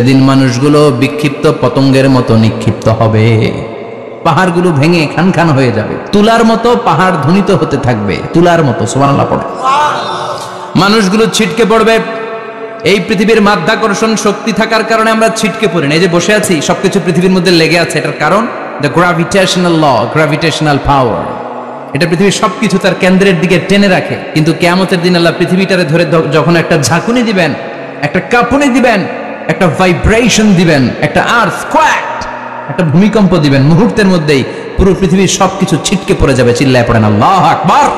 সেদিন মানুষগুলো বিক্ষিপ্ত পতঙ্গের মতো নিক্ষিপ্ত হবে, পাহাড়গুলো ভেঙে খান খান হয়ে যাবে, তুলার মতো পাহাড় ধ্বনিত হতে থাকবে, তুলার মতো। সুবহানাল্লাহ পড়ে। মানুষগুলো ছিটকে পড়বে। এই পৃথিবীর মাধ্যাকর্ষণ শক্তি থাকার কারণে আমরা ছিটকে পড়ি না। এই যে বসে আছি, সবকিছু পৃথিবীর মধ্যে লেগে আছে, এটার কারণ দ্য গ্র্যাভিটেশনাল ল, গ্র্যাভিটেশনাল পাওয়ার। এটা পৃথিবীর সবকিছু তার কেন্দ্রের দিকে টেনে রাখে। কিন্তু কিয়ামতের দিন আল্লাহ পৃথিবীটারে ধরে যখন একটা ঝাঁকুনি দিবেন, একটা কাঁপুনি দিবেন, একটা ভাইব্রেশন দিবেন, একটা আর্থকোয়েক, একটা ভূমিকম্প দিবেন, মুহূর্তের মধ্যেই পুরো পৃথিবীর সবকিছু ছিটকে পড়ে যাবে। চিল্লায় পড়েন আল্লাহু আকবার।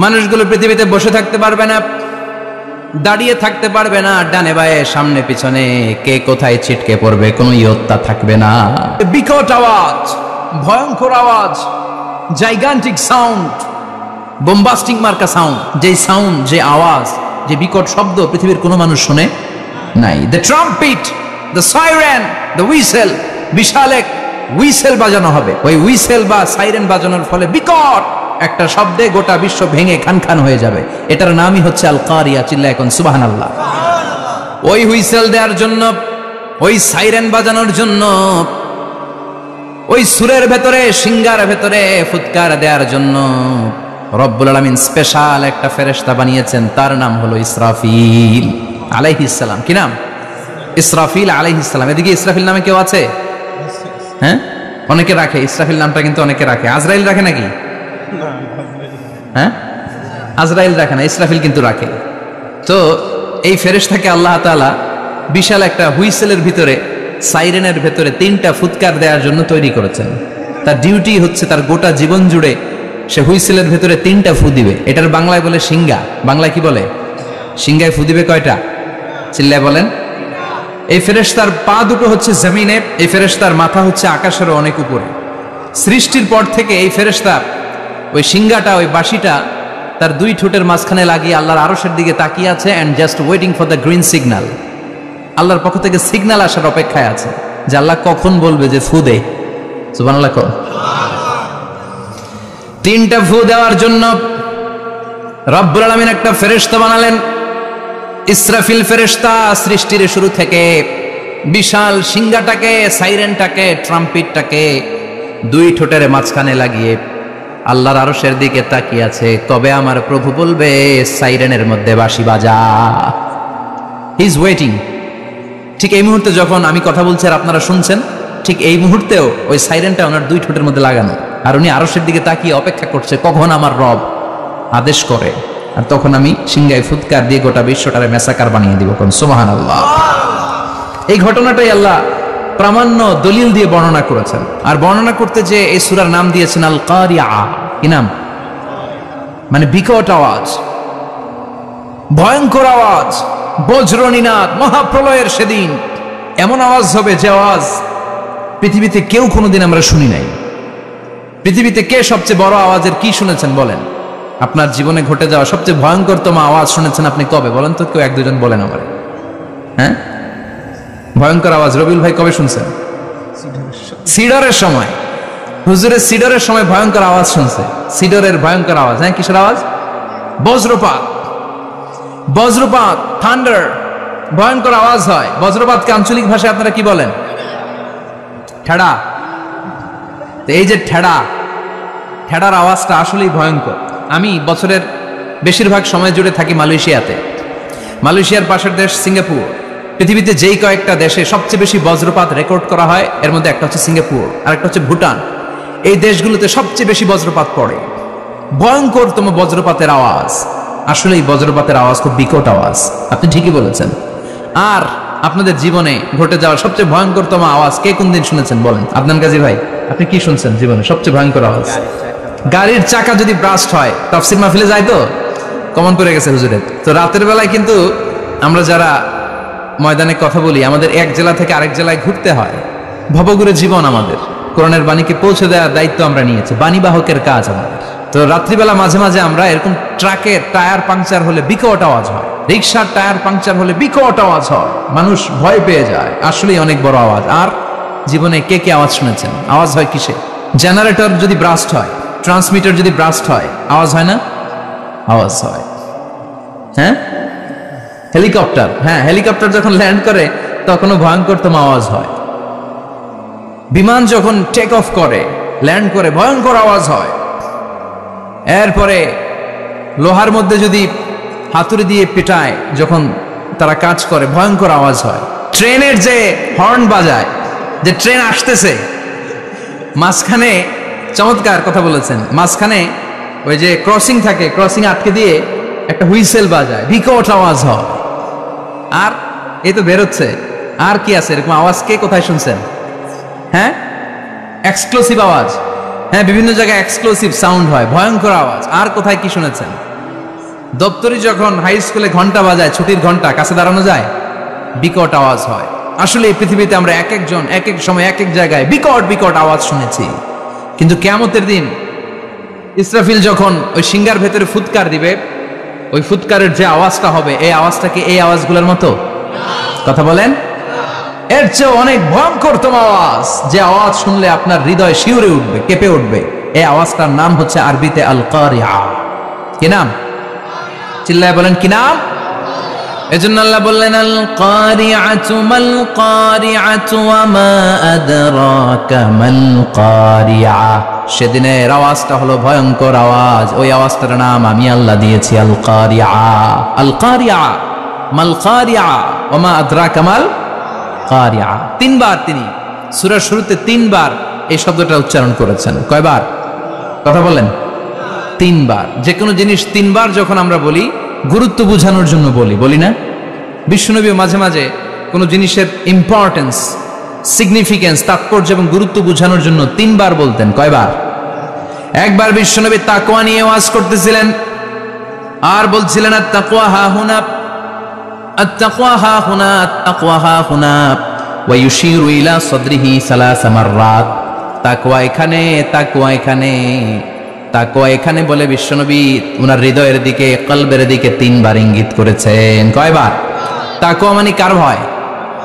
মানুষগুলো পৃথিবীতে বসে থাকতে পারবে না, দাঁড়িয়ে থাকতে পারবে না, ডানে বায়ে সামনে পিছনে কে কোথায় ছিটকে পড়বে কোনো ইয়ত্তা থাকবে না। বিকট আওয়াজ, ভয়ঙ্কর আওয়াজ, জাইগান্টিক সাউন্ড, বোম্বাস্টিক মার্কা সাউন্ড, যে সাউন্ড, যে আওয়াজ, যে বিকট শব্দ পৃথিবীর কোনো মানুষ শুনে নাই। The trumpet, the siren, the whistle, বিশাল এক হুইসেল বাজানো হবে। ওই হুইসেল বা সাইরেন বাজানোর ফলে বিকট একটা শব্দে গোটা বিশ্ব ভেঙে খান খান হয়ে যাবে। এটার নামই হচ্ছে আল কারিয়া। চিল্লা এখন সুবহানাল্লাহ। ওই হুইসেল দেওয়ার জন্য, ওই সাইরেন বাজানোর জন্য, ওই সুরের ভেতরে, সিঙ্গার ভেতরে ফুৎকার দেওয়ার জন্য রব্বুল আলামিন স্পেশাল একটা ফেরেশতা বানিয়েছেন। তার নাম হলো ইসরাফিল আলাইহিস সালাম। কি নাম? ইসরাফিল আলাইহিস সালাম। এদিকে ইসরাফিল নামে কেউ আছে? হ্যাঁ, অনেকে রাখে ইসরাফিল নামটা, কিন্তু অনেকে রাখে। আজরাইল রাখে নাকি? হ্যাঁ, আজরাইল রাখে না, ইসরাফিল কিন্তু রাখে। তো এই ফেরেশতাকে আল্লাহ তাআলা বিশাল একটা হুইসেলের ভিতরে, সাইরেনের ভেতরে তিনটা ফুৎকার দেওয়ার জন্য তৈরি করেছেন। তার ডিউটি হচ্ছে তার গোটা জীবন জুড়ে সে হুইসেলের ভেতরে তিনটা ফু দিবে। এটার বাংলায় বলে সিঙ্গা। বাংলায় কি বলে? সিঙ্গায় ফু দিবে কয়টা? চিল্লায় বলেন। এই ফেরেশতার পা দুটো হচ্ছে জমিনে, এই ফেরেশতার মাথা হচ্ছে আকাশেরও অনেক উপরে। সৃষ্টির পর থেকে এই ফেরেশতা ওই সিঙ্গাটা, ওই বাঁশিটা তার দুই ঠোঁটের মাঝখানে লাগিয়ে আল্লাহর আরশের দিকে তাকিয়ে আছে, and just waiting for the green signal. আল্লাহর পক্ষ থেকে সিগন্যাল আসার অপেক্ষায় আছে যে আল্লাহ কখন বলবে যে ফু দে। সুবহানাল্লাহ। তিনটা ফু দেওয়ার জন্য রব্বুল আলামিন একটা ফেরেশতা বানালেন, ইসরাফিল ফেরেশতা। সৃষ্টির শুরু থেকে বিশাল সিঙ্গাটাকে, সাইরেনটাকে, ট্রাম্পিটটাকে দুই ঠোঁটের মাঝখানে লাগিয়ে আল্লাহর আরশের দিকে তাকিয়ে আছে, কবে আমার প্রভু বলবে সাইরেনের মধ্যে বাঁশি বাজা। He is waiting. ঠিক এই মুহূর্তে যখন আমি কথা বলছি আর আপনারা শুনছেন, ঠিক এই মুহূর্তেও ওই সাইরেনটা ওনার দুই ঠোঁটের মধ্যে লাগানো, আর উনি আরশের দিকে তাকিয়ে অপেক্ষা করছে কখন আমার রব আদেশ করে, আর তখন আমি সিঙ্গায় ফুৎকার দিয়ে গোটা বিশ্বটারে মেসাকার বানিয়ে দিব। কোন সুবহানাল্লাহ। এই ঘটনাটাই আল্লাহ প্রামাণ্য দলিল দিয়ে বর্ণনা করেছেন। আর বর্ণনা করতে যে এই সূরার নাম দিয়েছেন আল কারিয়া। কি নাম? মানে বিকট আওয়াজ, ভয়ঙ্কর আওয়াজ, বজ্রনিনাদ, মহাপ্রলয়ের সেদিন এমন আওয়াজ হবে যে আওয়াজ পৃথিবীতে কেউ কোনোদিন আমরা শুনি নাই। পৃথিবীতে কে সবচেয়ে বড় আওয়াজের কি শুনেছেন বলেন? আপনার জীবনে ঘটে যাওয়া সবচেয়ে ভয়ঙ্করতম আওয়াজ শুনেছেন আপনি কবে বলেন তো? কেউ এক দুজন বলেন আমার। হ্যাঁ, ভয়ঙ্কর আওয়াজ রবিউল ভাই কবে শুনছেন? সিডরের সময়। হুজুরের সিডরের সময় ভয়ঙ্কর আওয়াজ শুনছে। সিডরের ভয়ঙ্কর আওয়াজ। হ্যাঁ, কিসের আওয়াজ? বজ্রপাত। বজ্রপাত, থান্ডার, ভয়ঙ্কর আওয়াজ হয়। বজ্রপাতকে আঞ্চলিক ভাষায় আপনারা কি বলেন? ঠেড়া। এই যে ঠেড়া, ঠেড়ার আওয়াজটা আসলেই ভয়ঙ্কর। আমি বছরের বেশিরভাগ সময় জুড়ে থাকি মালয়েশিয়াতে। মালয়েশিয়ার পাশের দেশ সিঙ্গাপুর। পৃথিবীতে যেই কয়েকটা দেশে সবচেয়ে বেশি বজ্রপাত রেকর্ড করা হয়, এর মধ্যে একটা হচ্ছে সিঙ্গাপুর, আর একটা হচ্ছে ভুটান। এই দেশগুলোতে সবচেয়ে বেশি বজ্রপাত পড়ে। ভয়ঙ্করতম বজ্রপাতের আওয়াজ। আসলে এই বজ্রপাতের আওয়াজ খুব বিকট আওয়াজ। আপনি ঠিকই বলেছেন। আর আপনাদের জীবনে ঘটে যাওয়ার সবচেয়ে ভয়ঙ্করতম আওয়াজ কে কোন দিন শুনেছেন বলেন? আদনান গাজী ভাই, আপনি কি শুনছেন জীবনে সবচেয়ে ভয়ঙ্কর আওয়াজ? গাড়ির চাকা যদি ব্রাস্ট হয়। তাফসীর মাহফিলে যায় তো কমন করে গেছে হুজুরের। তো রাতের বেলায় কিন্তু আমরা যারা ময়দানে কথা বলি, আমাদের এক জেলা থেকে আরেক জেলায় ঘুরতে হয়। ভবঘুরে জীবন আমাদের। কোরআনের বাণীকে পৌঁছে দেওয়ার দায়িত্ব আমরা নিয়েছি, বাণীবাহকের কাজ আমাদের। তো রাত্রিবেলা মাঝে মাঝে আমরা এরকম ট্রাকের টায়ার পাংচার হলে বিকট আওয়াজ হয়, রিক্সার টায়ার পাংচার হলে বিকট আওয়াজ হয়, মানুষ ভয় পেয়ে যায়। আসলেই অনেক বড় আওয়াজ। আর জীবনে কে কে আওয়াজ শুনেছেন? আওয়াজ হয় কিসে? জেনারেটর যদি ব্রাস্ট হয়, ট্রান্সমিটার যদি ব্রাস্ট হয়, আওয়াজ হয় না? আওয়াজ হয়। হ্যাঁ, হেলিকপ্টার, হ্যাঁ হেলিকপ্টার যখন ল্যান্ড করে তখনও ভয়ঙ্করতম আওয়াজ হয়। বিমান যখন টেক অফ করে, ল্যান্ড করে, ভয়ঙ্কর আওয়াজ হয়। এরপরে লোহার মধ্যে যদি হাতুড়ি দিয়ে পেটায়, যখন তারা কাজ করে, ভয়ঙ্কর আওয়াজ হয়। ট্রেনের যে হর্ন বাজায়, যে ট্রেন আসতেছে, মাঝখানে চমৎকার কথা বলেছেন, মাঝখানে ওই যে ক্রসিং থাকে, ক্রসিং আটকে দিয়ে একটা হুইসেল বাজায়, বিকট আওয়াজ হয়। আর এই তো বেরোচ্ছে, আর কি আছে এরকম আওয়াজ? কে কোথায় শুনছেন? হ্যাঁ, এক্সক্লুসিভ আওয়াজ। হ্যাঁ, বিভিন্ন জায়গায় এক্সক্লুসিভ সাউন্ড হয়, ভয়ঙ্কর আওয়াজ। আর কোথায় কি শুনেছেন? দপ্তরি যখন হাই স্কুলে ঘন্টা বাজায়, ছুটির ঘন্টা, কাছে দাঁড়ানো যায়, বিকট আওয়াজ হয়। আসলে এই পৃথিবীতে আমরা এক একজন এক এক সময় এক এক জায়গায় বিকট বিকট আওয়াজ শুনেছি। কিন্তু কিয়ামতের দিন ইসরাফিল যখন ওই সিংহার ভেতরে ফুৎকার দিবে, ওই ফুৎকারের যে আওয়াজটা হবে, এই আওয়াজটা কি এই আওয়াজগুলোর মতো? কথা বলেন। এর চেয়ে অনেক ভয়ঙ্করতম আওয়াজ, যে আওয়াজ শুনলে আপনার হৃদয় শিউরে উঠবে, কেঁপে উঠবে। এই আওয়াজটার নাম হচ্ছে আরবিতে আল কারিআ। কি নাম? চিল্লায় বলেন কি নাম? এজন্য আল্লাহ বললেন আল কারিআতু মাল কারিআতু ওয়া মা আদরাকা মাল কারিআ। সেদিনের আওয়াজটা হলো ভয়ঙ্কর আওয়াজ। ওই আওয়াজটার নাম আমি আল্লাহ দিয়েছি আল কারিআ। আল কারিআ মাল কারিআ ওয়া মা আদরাকা মাল কারিআ। তিনবার তিনি সূরার শুরুতে তিনবার এই শব্দটা উচ্চারণ করেছেন। কয়বার? কথা বলেন। তিনবার। যে কোনো জিনিস তিনবার যখন আমরা বলি, গুরুত্ব বোঝানোর জন্য বলি না? বিশ্বনবী মাঝে মাঝে কোনো জিনিসের ইম্পর্টেন্স, সিগনিফিকেন্স, তাৎপর্য এবং গুরুত্ব বোঝানোর জন্য তিনবার বলতেন। কয়বার? একবার বিশ্বনবী তাকওয়া নিয়ে ওয়াজ করতেছিলেন, আর বলছিলেন আত-তাকওয়া হা হুনা, আত-তাকওয়া হা হুনা, আত-তাকওয়া হা হুনা, ওয়া ইউশিরু ইলা সাদরিহি সালাসা মাররাত। তাকওয়া এখানে, তাকওয়া এখানে, তাকওয়া এখানে বলে বিশ্বনবী ওনার হৃদয়ের দিকে, কলবের দিকে তিনবার ইঙ্গিত করেছেন। কয়বার? তাকওয়া মানে কার ভয়?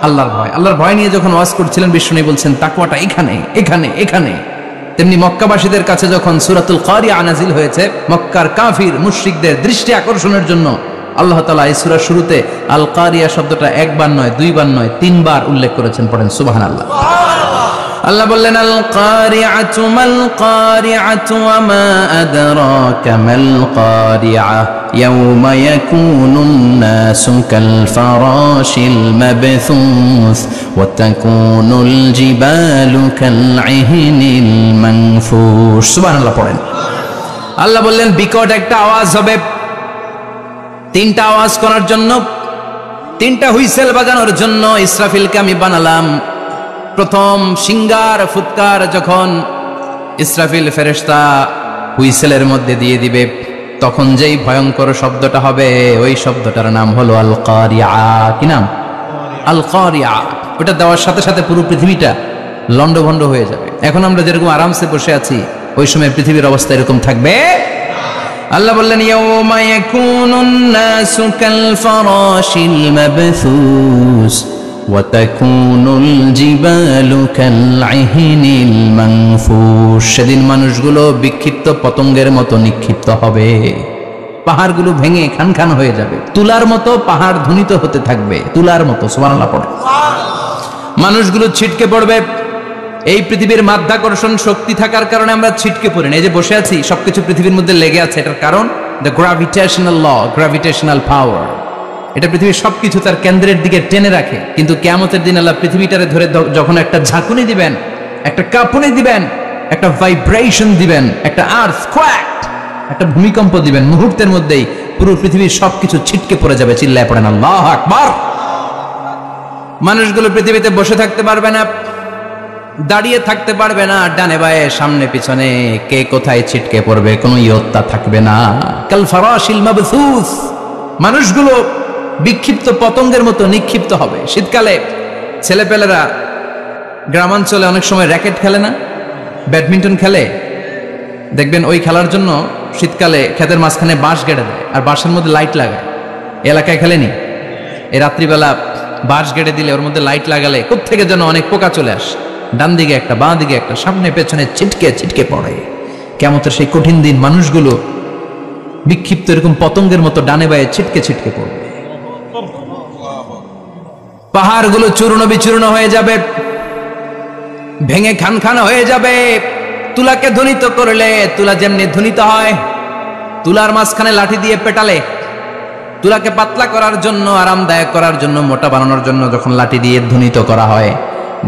আল্লাহর ভয়। আল্লাহর ভয় নিয়ে যখন ওয়াজ করছিলেন বিশ্বনবী বলছেন তাকওয়াটা এখানে, এখানে, এখানে। তেমনি মক্কাবাসীদের কাছে যখন সূরাতুল কারিআ নাজিল হয়েছে, মক্কার কাফির মুশরিকদের দৃষ্টি আকর্ষণের জন্য আল্লাহ তাআলা এই সূরার শুরুতে আল কারিআ শব্দটা একবার নয়, দুইবার নয়, তিনবার উল্লেখ করেছেন। পড়েন সুবহানাল্লাহ। আল্লাহ বললেন আল কারিআতু মাল কারিআতু ওয়া মা আদরাকা মাল কারিআ ইয়াওমা ইয়াকুনুন নাসু কাল ফারাশিল মাবথুস ওয়া তাকুনুল জিবালু কাল ইহনিল মানফুশ। সুবহানাল্লাহ পড়েন। আল্লাহ বললেন বিকট একটা আওয়াজ হবে, তিনটা আওয়াজ করার জন্য, তিনটা হুইসেল বাজানোর জন্য ইসরাফিলকে আমি বানালাম। প্রথম সিংগার ফুৎকার যখন ইসরাফিল ফেরেশতা হুইসেলের মধ্যে দিয়ে দিবে, তখন যেই ভয়ঙ্কর শব্দটা হবে, ওই শব্দটার নাম হলো আল কারিআ। কি নাম? আল কারিআ। ওটা দেওয়ার সাথে সাথে পুরো পৃথিবীটা লন্ডভন্ড হয়ে যাবে। এখন আমরা যেরকম আরামসে বসে আছি, ওই সময় পৃথিবীর অবস্থা এরকম থাকবে। আল্লাহ বললেন ইয়াওমা ইয়াকুনুন নাসু কাল ফারাশিল মাবথুস ওয়া তাকুনুল জিবালু কাল ইহনিল মানফুশ। সেদিন মানুষগুলো বিক্ষিপ্ত পতঙ্গের মতো নিক্ষিপ্ত হবে, পাহাড়গুলো ভেঙে খান খান হয়ে যাবে, তুলার মতো পাহাড় ধ্বনিত হতে থাকবে, তুলার মতো। সুবহানাল্লাহ পড়ে। মানুষগুলো ছিটকে পড়বে। এই পৃথিবীর মাধ্যাকর্ষণ শক্তি থাকার কারণে আমরা ছিটকে পড়ি না। এই যে বসে আছি, সবকিছু পৃথিবীর মধ্যে লেগে আছে, এটার কারণ দ্য গ্র্যাভিটেশনাল ল, গ্র্যাভিটেশনাল পাওয়ার। এটা পৃথিবীর সবকিছু তার কেন্দ্রের দিকে টেনে রাখে। কিন্তু কিয়ামতের দিন আল্লাহ পৃথিবীটারে ধরে যখন একটা ঝাঁকুনি দিবেন, একটা কাঁপুনি দিবেন, একটা ভাইব্রেশন দিবেন, একটা আর্থকোয়েক, একটা ভূমিকম্প দিবেন, মুহূর্তের মধ্যেই পুরো পৃথিবীর সবকিছু ছিটকে পড়ে যাবে। চিল্লায় পড়েন আল্লাহু আকবার। মানুষগুলো পৃথিবীতে বসে থাকতে পারবে না, দাঁড়িয়ে থাকতে পারবে না, ডানে বায়ে সামনে পিছনে কে কোথায় ছিটকে পড়বে কোনো ইয়ত্তা থাকবে না। কাল ফারাশিল মাবথুস। মানুষগুলো বিক্ষিপ্ত পতঙ্গের মতো নিক্ষিপ্ত হবে। শীতকালে ছেলেপেলেরা গ্রামাঞ্চলে অনেক সময় র্যাকেট খেলে না, ব্যাডমিন্টন খেলে, দেখবেন ওই খেলার জন্য শীতকালে ক্ষেতের মাঝখানে বাঁশ গেড়ে দেয়, আর বাঁশের মধ্যে লাইট লাগায়। এলাকায় খেলেনি? এই রাত্রিবেলা বাঁশ গেড়ে দিলে ওর মধ্যে লাইট লাগালে কোত্থেকে যেন অনেক পোকা চলে আসে, ডান দিকে একটা, বাঁ দিকে একটা, সামনে পেছনে ছিটকে ছিটকে পড়ে। কিয়ামতের সেই কঠিন দিন মানুষগুলো বিক্ষিপ্ত এরকম পতঙ্গের মতো ডানে বায়ে ছিটকে ছিটকে পড়বে। পাহাড়গুলো চূর্ণ বিচূর্ণ হয়ে যাবে, ভেঙে খান খান হয়ে যাবে। তুলাকে ধ্বনিত করলে তুলা যেমনি ধ্বনিত হয়, তুলার মাঝখানে লাঠি দিয়ে পেটালে, তুলাকে পাতলা করার জন্য, আরামদায়ক করার জন্য, মোটা বানানোর জন্য যখন লাঠি দিয়ে ধ্বনিত করা হয়,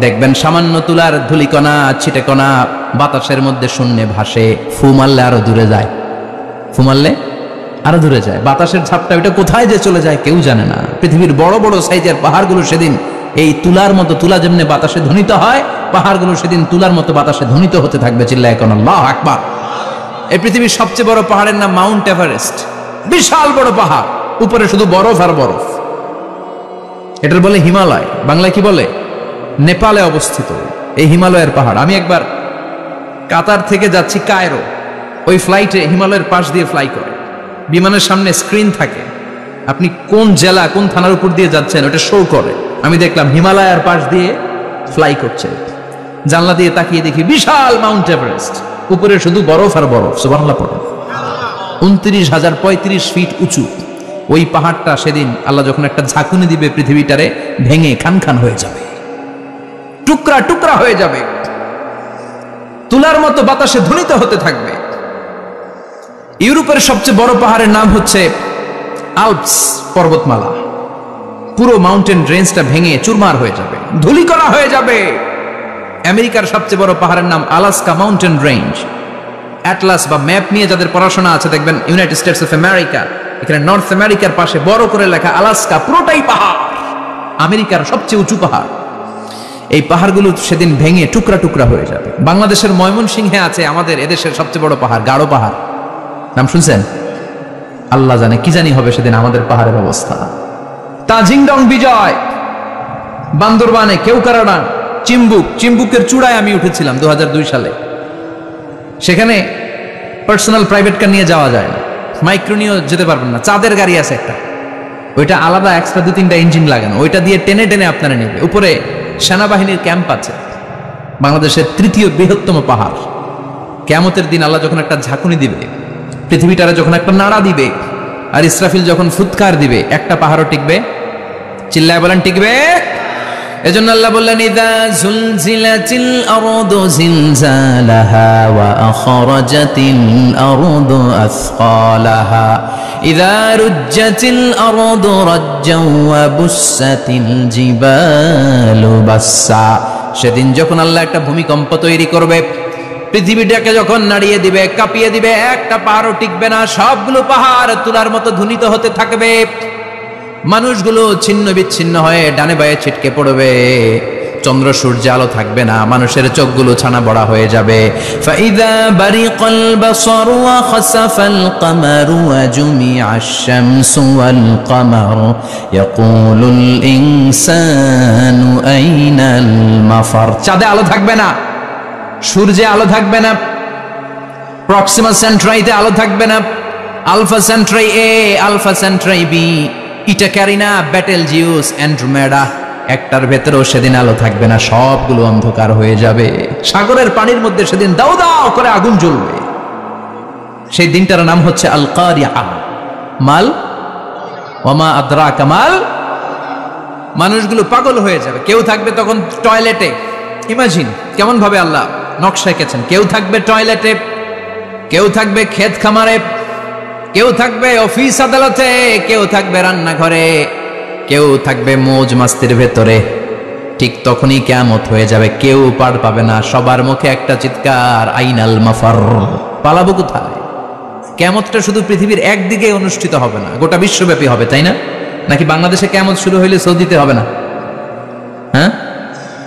দেখবেন সামান্য তুলার ধুলিকণা ছিটেকণা বাতাসের মধ্যে শূন্যে ভাসে। ফু মারলে আরো দূরে যায়, ফু মারলে আরো দূরে যায়। বাতাসের ঝাপটা ওইটা কোথায় যে চলে যায় কেউ জানে না। পৃথিবীর বড় বড় সাইজের পাহাড়গুলো সেদিন এই তুলার মতো, তুলা যেমনি বাতাসে ধ্বনিত হয়, পাহাড়গুলো সেদিন তুলার মতো বাতাসে ধ্বনিত হতে থাকবে। চিল্লায় এখন আল্লাহু আকবার। এই পৃথিবীর সবচেয়ে বড় পাহাড়ের নাম মাউন্ট এভারেস্ট। বিশাল বড় পাহাড়, উপরে শুধু বরফ আর বরফ। এটার বলে হিমালয়, বাংলায় কি বলে? নেপালে অবস্থিত এই হিমালয়ের পাহাড়। আমি একবার কাতার থেকে যাচ্ছি কায়রো, ওই ফ্লাইটে হিমালয়ের পাশ দিয়ে ফ্লাই করে, বিমানের সামনে স্ক্রিন থাকে, আপনি কোন জেলা কোন থানার উপর দিয়ে যাচ্ছেন ওটা শো করে। আমি দেখলাম হিমালয়ের পাশ দিয়ে ফ্লাই করছে, জানলা দিয়ে তাকিয়ে দেখি বিশাল মাউন্ট এভারেস্ট, উপরে শুধু বরফ আর বরফ। সুবহানাল্লাহ পড়ে। 29,035 ফিট উঁচু ওই পাহাড়টা সেদিন আল্লাহ যখন একটা ঝাঁকুনি দিবে, পৃথিবীটারে ভেঙে খান খান হয়ে যাবে, টুকরা টুকরা হয়ে যাবে, তুলার মতো বাতাসে ধ্বনিত হতে থাকবে। ইউরোপের সবচেয়ে বড় পাহাড়ের নাম হচ্ছে আল্পস পর্বতমালা। পুরো মাউন্টেন রেঞ্জটা ভেঙে চুরমার হয়ে যাবে, ধূলিকণা হয়ে যাবে। আমেরিকার সবচেয়ে বড় পাহাড়ের নাম আলাস্কা মাউন্টেন রেঞ্জ। অ্যাটলাস বা ম্যাপ নিয়ে যাদের পড়াশোনা আছে দেখবেন ইউনাইটেড স্টেটস অফ আমেরিকা, এখানে নর্থ আমেরিকার পাশে বড় করে লেখা আলাস্কা, পুরোটাই পাহাড়, আমেরিকার সবচেয়ে উঁচু পাহাড়। এই পাহাড়গুলো সেদিন ভেঙে টুকরা টুকরা হয়ে যাবে। বাংলাদেশের ময়মনসিংহে আছে আমাদের এদেশের সবচেয়ে বড় পাহাড়, গাঢ় পাহাড়। নাম শুনছেন? আল্লাহ জানে কি জানি হবে সেদিন আমাদের পাহাড়ের অবস্থা। তাজিংডং বিজয়, বান্দরবানে কেওক্রাডা, চিম্বুকের চূড়ায় আমি উঠেছিলাম 2002 সালে। সেখানে পার্সোনাল প্রাইভেট কার নিয়ে যাওয়া যায় না, মাইক্রো নিয়েও যেতে পারবেন না। চাঁদের গাড়ি আছে একটা, ওইটা আলাদা এক্সট্রা 2-3টা ইঞ্জিন লাগানো, ওইটা দিয়ে টেনে টেনে আপনারা নেবে। উপরে সেনাবাহিনীর ক্যাম্প আছে। বাংলাদেশের 3য় বৃহত্তম পাহাড়। কিয়ামতের দিন আল্লাহ যখন একটা ঝাঁকুনি দিবে, পৃথিবীটারে যখন একটা নাড়া দিবে, আর ইসরাফিল যখন ফুৎকার দিবে, একটা পাহাড়ও টিকবে? চিল্লায় বলেন টিকবে? এজন্য আল্লাহ বললেন, ইযা যুলজিলাতিল আরদু জিলজালাহা ওয়া আখরাজাতিল আরদু আসকালাহা ইযা রুজ্জাতিল আরদু রাজ্জাও ওয়া বুসাতিল জিবালু বাসসা। সেদিন যখন আল্লাহ একটা ভূমিকম্প তৈরি করবে, পৃথিবীটাকে যখন নাড়িয়ে দিবে, কাঁপিয়ে দিবে, একটা পাহাড়ও টিকবে না, সবগুলো পাহাড় তুলার মতো ধ্বনিত হতে থাকবে। মানুষগুলো ছিন্ন বিচ্ছিন্ন হয়ে ডানে বায়ে ছিটকে পড়বে, চন্দ্র সূর্য আলো থাকবে না, মানুষের চোখগুলো ছানা বড়া হয়ে যাবে। ফাইদা বারিকাল বাসারু ওয়া খাসাফাল কামারু ওয়া জুমিআশ শামসু ওয়াল কামারু ইয়াকুলুল ইনসানু আইনাল মাফার। চাঁদে আলো থাকবে না, সূর্যে আলো থাকবে না, প্রক্সিমা সেন্ট্রাইতে আলো থাকবে না, আলফা সেন্ট্রাই এ, আলফা সেন্ট্রাই বি, ইটাকারিনা, ব্যাটেলজিউস, অ্যান্ড্রোমেডা, একটার ভেতরেও সেদিন আলো থাকবে না, সবগুলো অন্ধকার হয়ে যাবে। সাগরের পানির মধ্যে সেদিন দাও দাও করে আগুন জ্বলবে। সেই দিনটার নাম হচ্ছে আল কারিয়া। মাল ওয়ামা আদরাকা মাল। মানুষগুলো পাগল হয়ে যাবে। কেউ থাকবে তখন টয়লেটে, ইমাজিন কেমন ভাবে আল্লাহ নকশা এঁকেছেন। কেউ থাকবে টয়লেটে, কেউ থাকবে ক্ষেত খামারে, কেউ থাকবে অফিস আদালতে, কেউ থাকবে রান্নাঘরে, কেউ থাকবে মৌজ মাস্তির ভেতরে। ঠিক তখনই কিয়ামত হয়ে যাবে, কেউ পার পাবে না। সবার মুখে একটা চিৎকার, আইনাল মাফার। পালাবো কোথায়? কিয়ামতটা শুধু পৃথিবীর একদিকে অনুষ্ঠিত হবে না, গোটা বিশ্বব্যাপী হবে, তাই না? নাকি বাংলাদেশে কিয়ামত শুরু হইলে সৌদিতে হবে না? হ্যাঁ,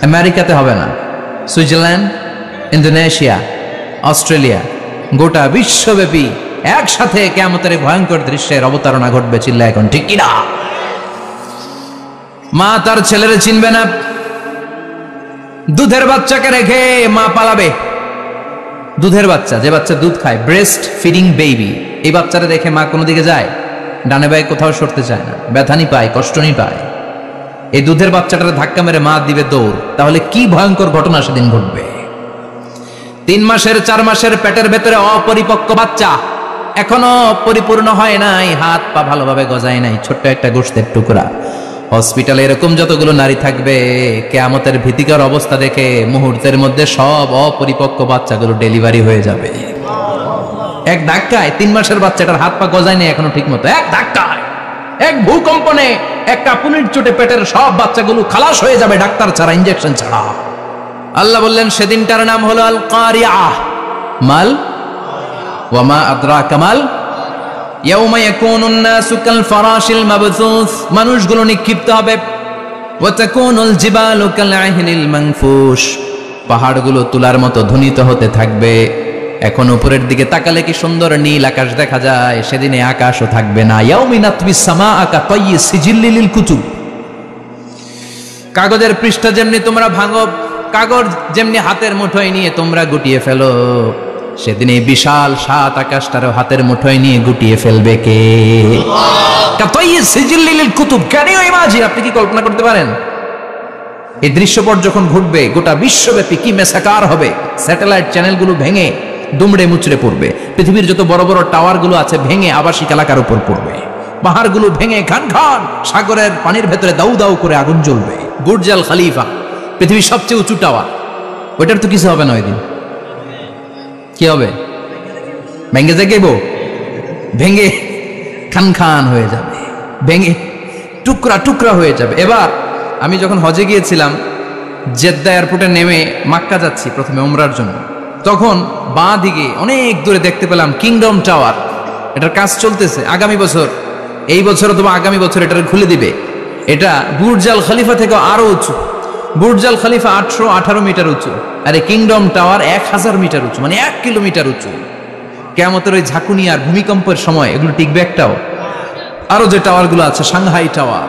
আমেরিকাতে হবে না, সুইজারল্যান্ড, ইন্দোনেশিয়া, অস্ট্রেলিয়া, গোটা বিশ্বব্যাপী একসাথে কিয়ামতের ভয়ঙ্কর দৃশ্যের অবতারণা ঘটবে। চিল্লা এখন ঠিক কিনা? মা তার ছেলেরে চিনবে না। দুধের বাচ্চাকে রেখে মা পালাবে। দুধের বাচ্চা, যে বাচ্চা দুধ খায়, ব্রেস্ট ফিডিং বেবি, এই বাচ্চারা দেখে মা কোনো দিকে যায়, ডানে বায়ে কোথাও সরতে চায় না, ব্যথানি পায়, কষ্টনি পায়। এই দুধের বাচ্চাটারে ধাক্কা মেরে মা দিবে দৌড়। তাহলে কি ভয়ঙ্কর ঘটনা সেদিন ঘটবে। 3 মাসের 4 মাসের পেটের ভেতরে অপরিপক্ক বাচ্চা, এখনো পরিপূর্ণ হয় নাই, হাত পা ভালোভাবে গজায় নাই, ছোট্ট একটা গোশতের টুকরা, হসপিটালে এরকম যতগুলো নারী থাকবে, কিয়ামতের ভীতিকর অবস্থা দেখে মুহূর্তের মধ্যে সব অপরিপক্ক বাচ্চাগুলো ডেলিভারি হয়ে যাবে। এক ধাক্কায় 3 মাসের বাচ্চাটার হাত পা গজায় নেই এখনো ঠিক মতো, এক ধাক্কায়, এক ভূকম্পনে, এক কাঁপুনির চোটে পেটের সব বাচ্চাগুলো খালাস হয়ে যাবে ডাক্তার ছাড়া, ইনজেকশন ছাড়া। আল্লাহ বললেন সেদিনটার নাম হলো আল কারিআহ। মাল ওয়া মা আদরাকা মাল ইয়াউমা ইয়াকুনুন নাসু কাল ফারাশিল মাবথুস, মানুষগুলো নিক্ষিপ্ত হবে। ওয়া তাকুনুল জিবালু কাল আহিনিল মানফুশ, পাহাড়গুলো তুলার মতো ধ্বনিত হতে থাকবে। এখন উপরের দিকে তাকালে কি সুন্দর নীল আকাশ দেখা যায়, সেদিনে আকাশও থাকবে না। ইয়াউমিন আতবিস সামাআ কা তাইয়্যিস সিজিল্লি লিল কুতুব, কাগজের পৃষ্ঠা যেমনি তোমরা ভাঙো, কাগজ যেমনি হাতের মুঠোয় নিয়ে তোমরা গুটিয়ে ফেলো, সেদিন এই বিশাল সাত আকাশটারও হাতের মুঠোয় নিয়ে গুটিয়ে ফেলবে কে? Can you imagine? আপনি কি কল্পনা করতে পারেন এই দৃশ্যপট যখন ঘটবে গোটা বিশ্বব্যাপী কি মেসাকার হবে? স্যাটেলাইট চ্যানেলগুলো ভেঙে দুমড়ে মুচড়ে পড়বে, পৃথিবীর যত বড় বড় টাওয়ারগুলো আছে ভেঙে আবাসিক এলাকার উপর পড়বে, পাহাড়গুলো ভেঙে খান খান সাগরের পানির ভেতরে দাউ দাউ করে আগুন জ্বলবে। বুর্জ আল খলিফা পৃথিবীর সবচেয়ে উঁচু টাওয়ার, ওইটার তো কিছু হবে না, ওই দিন কি হবে? ভেঙে যাইব, ভেঙে খান খান হয়ে যাবে, ভেঙে টুকরা টুকরা হয়ে যাবে। এবার আমি যখন হজে গিয়েছিলাম, জেদ্দা এয়ারপোর্টে নেমে মাক্কা যাচ্ছি প্রথমে উমরার জন্য, তখন বাঁ দিকে অনেক দূরে দেখতে পেলাম কিংডম টাওয়ার। এটার কাজ চলতেছে, আগামী বছর, এই বছর অথবা আগামী বছর এটা খুলে দিবে। এটা বুর্জ আল খলিফা থেকে আরো উঁচু। বুর্জ আল খলিফা 818 মিটার উঁচু, আর এই কিংডম টাওয়ার 1000 মিটার উঁচু, মানে 1 কিলোমিটার উঁচু। কিয়ামতের ওই ঝাঁকুনি আর ভূমিকম্পের সময় এগুলো টিকবে একটাও? আরো যে টাওয়ারগুলো আছে, Shanghai tower,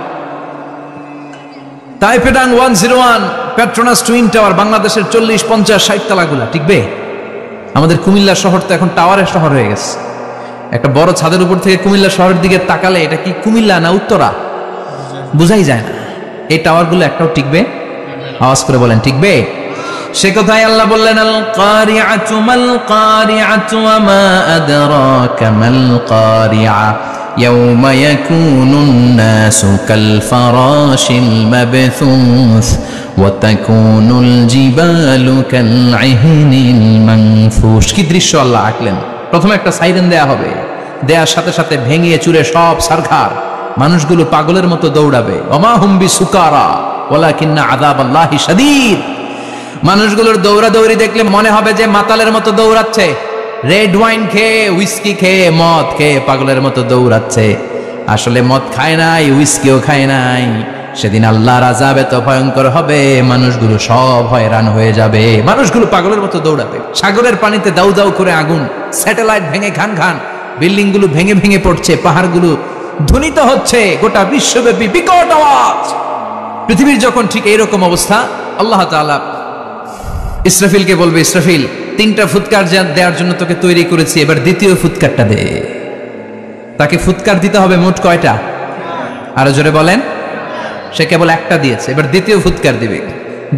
Taipei 101, Petronas twin tower, বাংলাদেশের 40, 50, 60 তালাগুলা টিকবে? আমাদের কুমিল্লা শহর তো এখন টাওয়ারের শহর হয়ে গেছে। একটা বড় ছাদের উপর থেকে কুমিল্লা শহরের দিকে তাকালে এটা কি কুমিল্লা না উত্তরা বুঝাই যায় না। এই টাওয়ারগুলো একটাও টিকবে? আওয়াজ করে বলেন টিকবে? সে কথাই আল্লাহ বললেন আল কারিআতু মাল কারিআতু ওয়া মা আদরাকা মাল কারিআ ইয়াউমা ইয়াকুনুন নাসু কাল ফারাশিল মাবথুস ওয়া তাকুনুল জিবালু কাল আহিনিল মানফুশ। কি দৃশ্য আল্লাহ আঁকলেন! প্রথমে একটা সাইরেন দেয়া হবে, দেয়ার সাথে সাথে ভেঙে চুরে সব সারখার, মানুষগুলো পাগলের মতো দৌড়াবে। ওমা হুম বিসুকারা ওয়ালাকিন্না আযাবাল্লাহি শাদীদ। মানুষগুলোর দৌড়াদৌড়ি দেখলে মনে হবে যে মাতালের মতো দৌড়াচ্ছে, রেড ওয়াইন খেয়ে, উইস্কি খেয়ে, মদ খেয়ে পাগলের মতো দৌড়াচ্ছে। আসলে মদ খায় নাই, উইস্কিও খায় নাই। সেদিন আল্লাহর আযাব এত ভয়ঙ্কর হবে, মানুষগুলো সব হয়রান হয়ে যাবে, মানুষগুলো পাগলের মতো দৌড়াবে। সাগরের পানিতে দাউ দাউ করে আগুন, স্যাটেলাইট ভেঙে খান খান, বিল্ডিং গুলো ভেঙে ভেঙে পড়ছে, পাহাড়গুলো ধ্বনিত হচ্ছে, গোটা বিশ্বব্যাপী বিকট আওয়াজ। পৃথিবীর যখন ঠিক এইরকম অবস্থা, আল্লাহ তাআলা ইসরাফিলকে বলবে, ইসরাফিল 3টা ফুৎকার দেওয়ার জন্য তোকে তৈরি করেছি, এবার দ্বিতীয় ফুৎকারটা দে। তাকে ফুৎকার দিতে হবে মোট কয়টা? আরো জোরে বলেন। সে কেবল একটা দিয়েছে, এবার দ্বিতীয় ফুৎকার দিবে।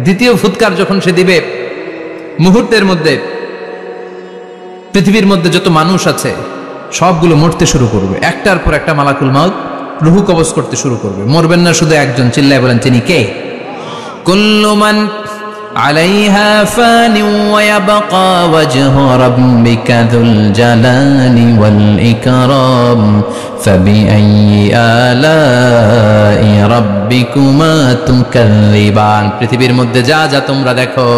দ্বিতীয় ফুৎকার যখন সে দিবে, মুহূর্তের মধ্যে পৃথিবীর মধ্যে যত মানুষ আছে সবগুলো মরতে শুরু করবে, একটার পর একটা মালাকুল মাউত রুহু কবজ করতে শুরু করবে। মরবেন না শুধু একজন, চিল্লায় বলেন তিনি কে? কুল্লু মান আলাইহা ফানি ওয়া ইয়াবকা ওয়াজহু রাব্বিকা যুল জালালি ওয়াল ইকরাম ফাবিআইয়ি আলাই রাব্বিকুমা তুকাযযিবান। পৃথিবীর মধ্যে যা যা তোমরা দেখো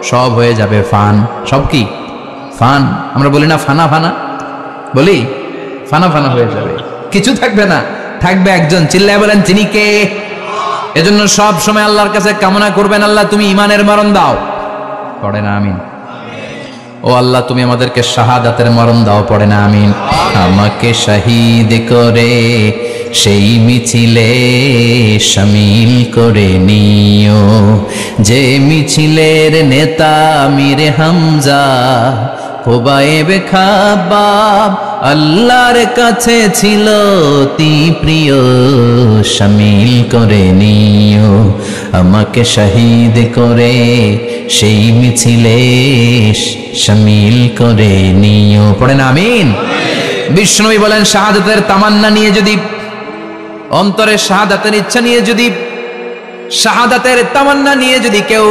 সব হয়ে যাবে ফান। সব কি? ফান। আমরা বলি না ফানা ফানা, বলি ফানা ফানা হয়ে যাবে, কিছু থাকবে না, থাকবে একজন, চিল্লায় বলেন তিনি কে? এজন্য সব সময় আল্লাহর কাছে কামনা করবেন, আল্লাহ তুমি ঈমানের মরণ দাও, পড়ে না আমিন। ও আল্লাহ তুমি আমাদেরকে শাহাদাতের মরণ দাও, পড়ে না আমিন। আমাকে শহীদ করে সেই মিছিলে শামিল করে নিও, যে মিছিলের নেতা মীর হামজা হুবাইবে খাব্বাব আল্লাহর কাছে ছিল অতি প্রিয়, শামিল করে নিও। আমাকে শহীদ করে সেই মিছিলে শামিল করে নিও, পড়েন আমিন। বিষ্ণুই বলেন শাহাদাতের তামান্না নিয়ে যদি অন্তরে শাহাদাতের ইচ্ছা নিয়ে যদি, শাহাদাতের তামান্না নিয়ে যদি কেউ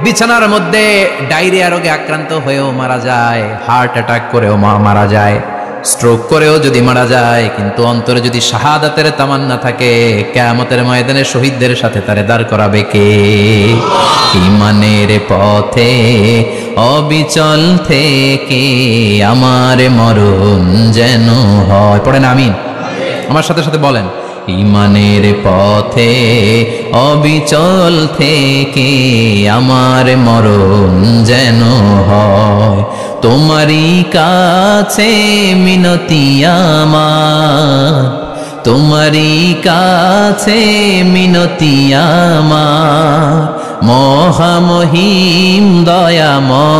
বিছানার মধ্যে ডায়রিয়া রোগে আক্রান্ত হয়েও মারা যায়, হার্ট অ্যাটাক করেও মারা যায়, স্ট্রোক করেও যদি মারা যায়, কিন্তু অন্তরে যদি শাহাদাতের তামান্না থাকে, কিয়ামতের ময়দানে শহীদদের সাথে তারে দাঁড় করাবে কে? ঈমানের পথে অবিচল থেকে আমার মরণ যেন হয়। পড়েন আমিন, আমার সাথে সাথে বলেন। ঈমানের পথে অবিচল থেকে আমার মরণ যেন হয়, তোমারই কাছে মিনতি আমার, তোমারই কাছে মিনতি আমার, মহামহিম দয়াময়।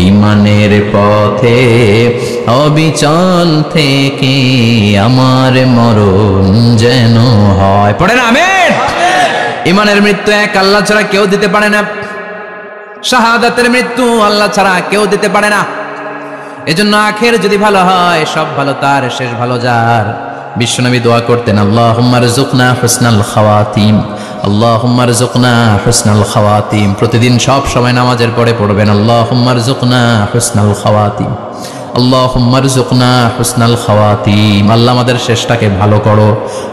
ঈমানের পথে অবিচল থেকে আমার মরণ যেন হয়। পড়েন আমিন। ঈমানের মৃত্যু এক আল্লাহ ছাড়া কেউ দিতে পারে না, শাহাদাতের মৃত্যু আল্লাহ ছাড়া কেউ দিতে পারে না। এজন্য আখের যদি ভালো হয়, সব ভালো তার, শেষ ভালো যার। বিশ্বনবী দোয়া করতেন, আল্লাহুম্মা রযুকনা হুসনাল খাওয়াতিম, আল্লাহুম্মা রযুকনা হুসনাল খাওয়াতিম। প্রতিদিন সব সময় নামাজের পরে পড়বেন, আল্লাহুম্মা রযুকনা হুসনাল খাওয়াতিম, আল্লাহুম্মা রযুকনা হুসনাল খাওয়াতিম। আল্লাহ আমাদের শেষটাকে ভালো করো,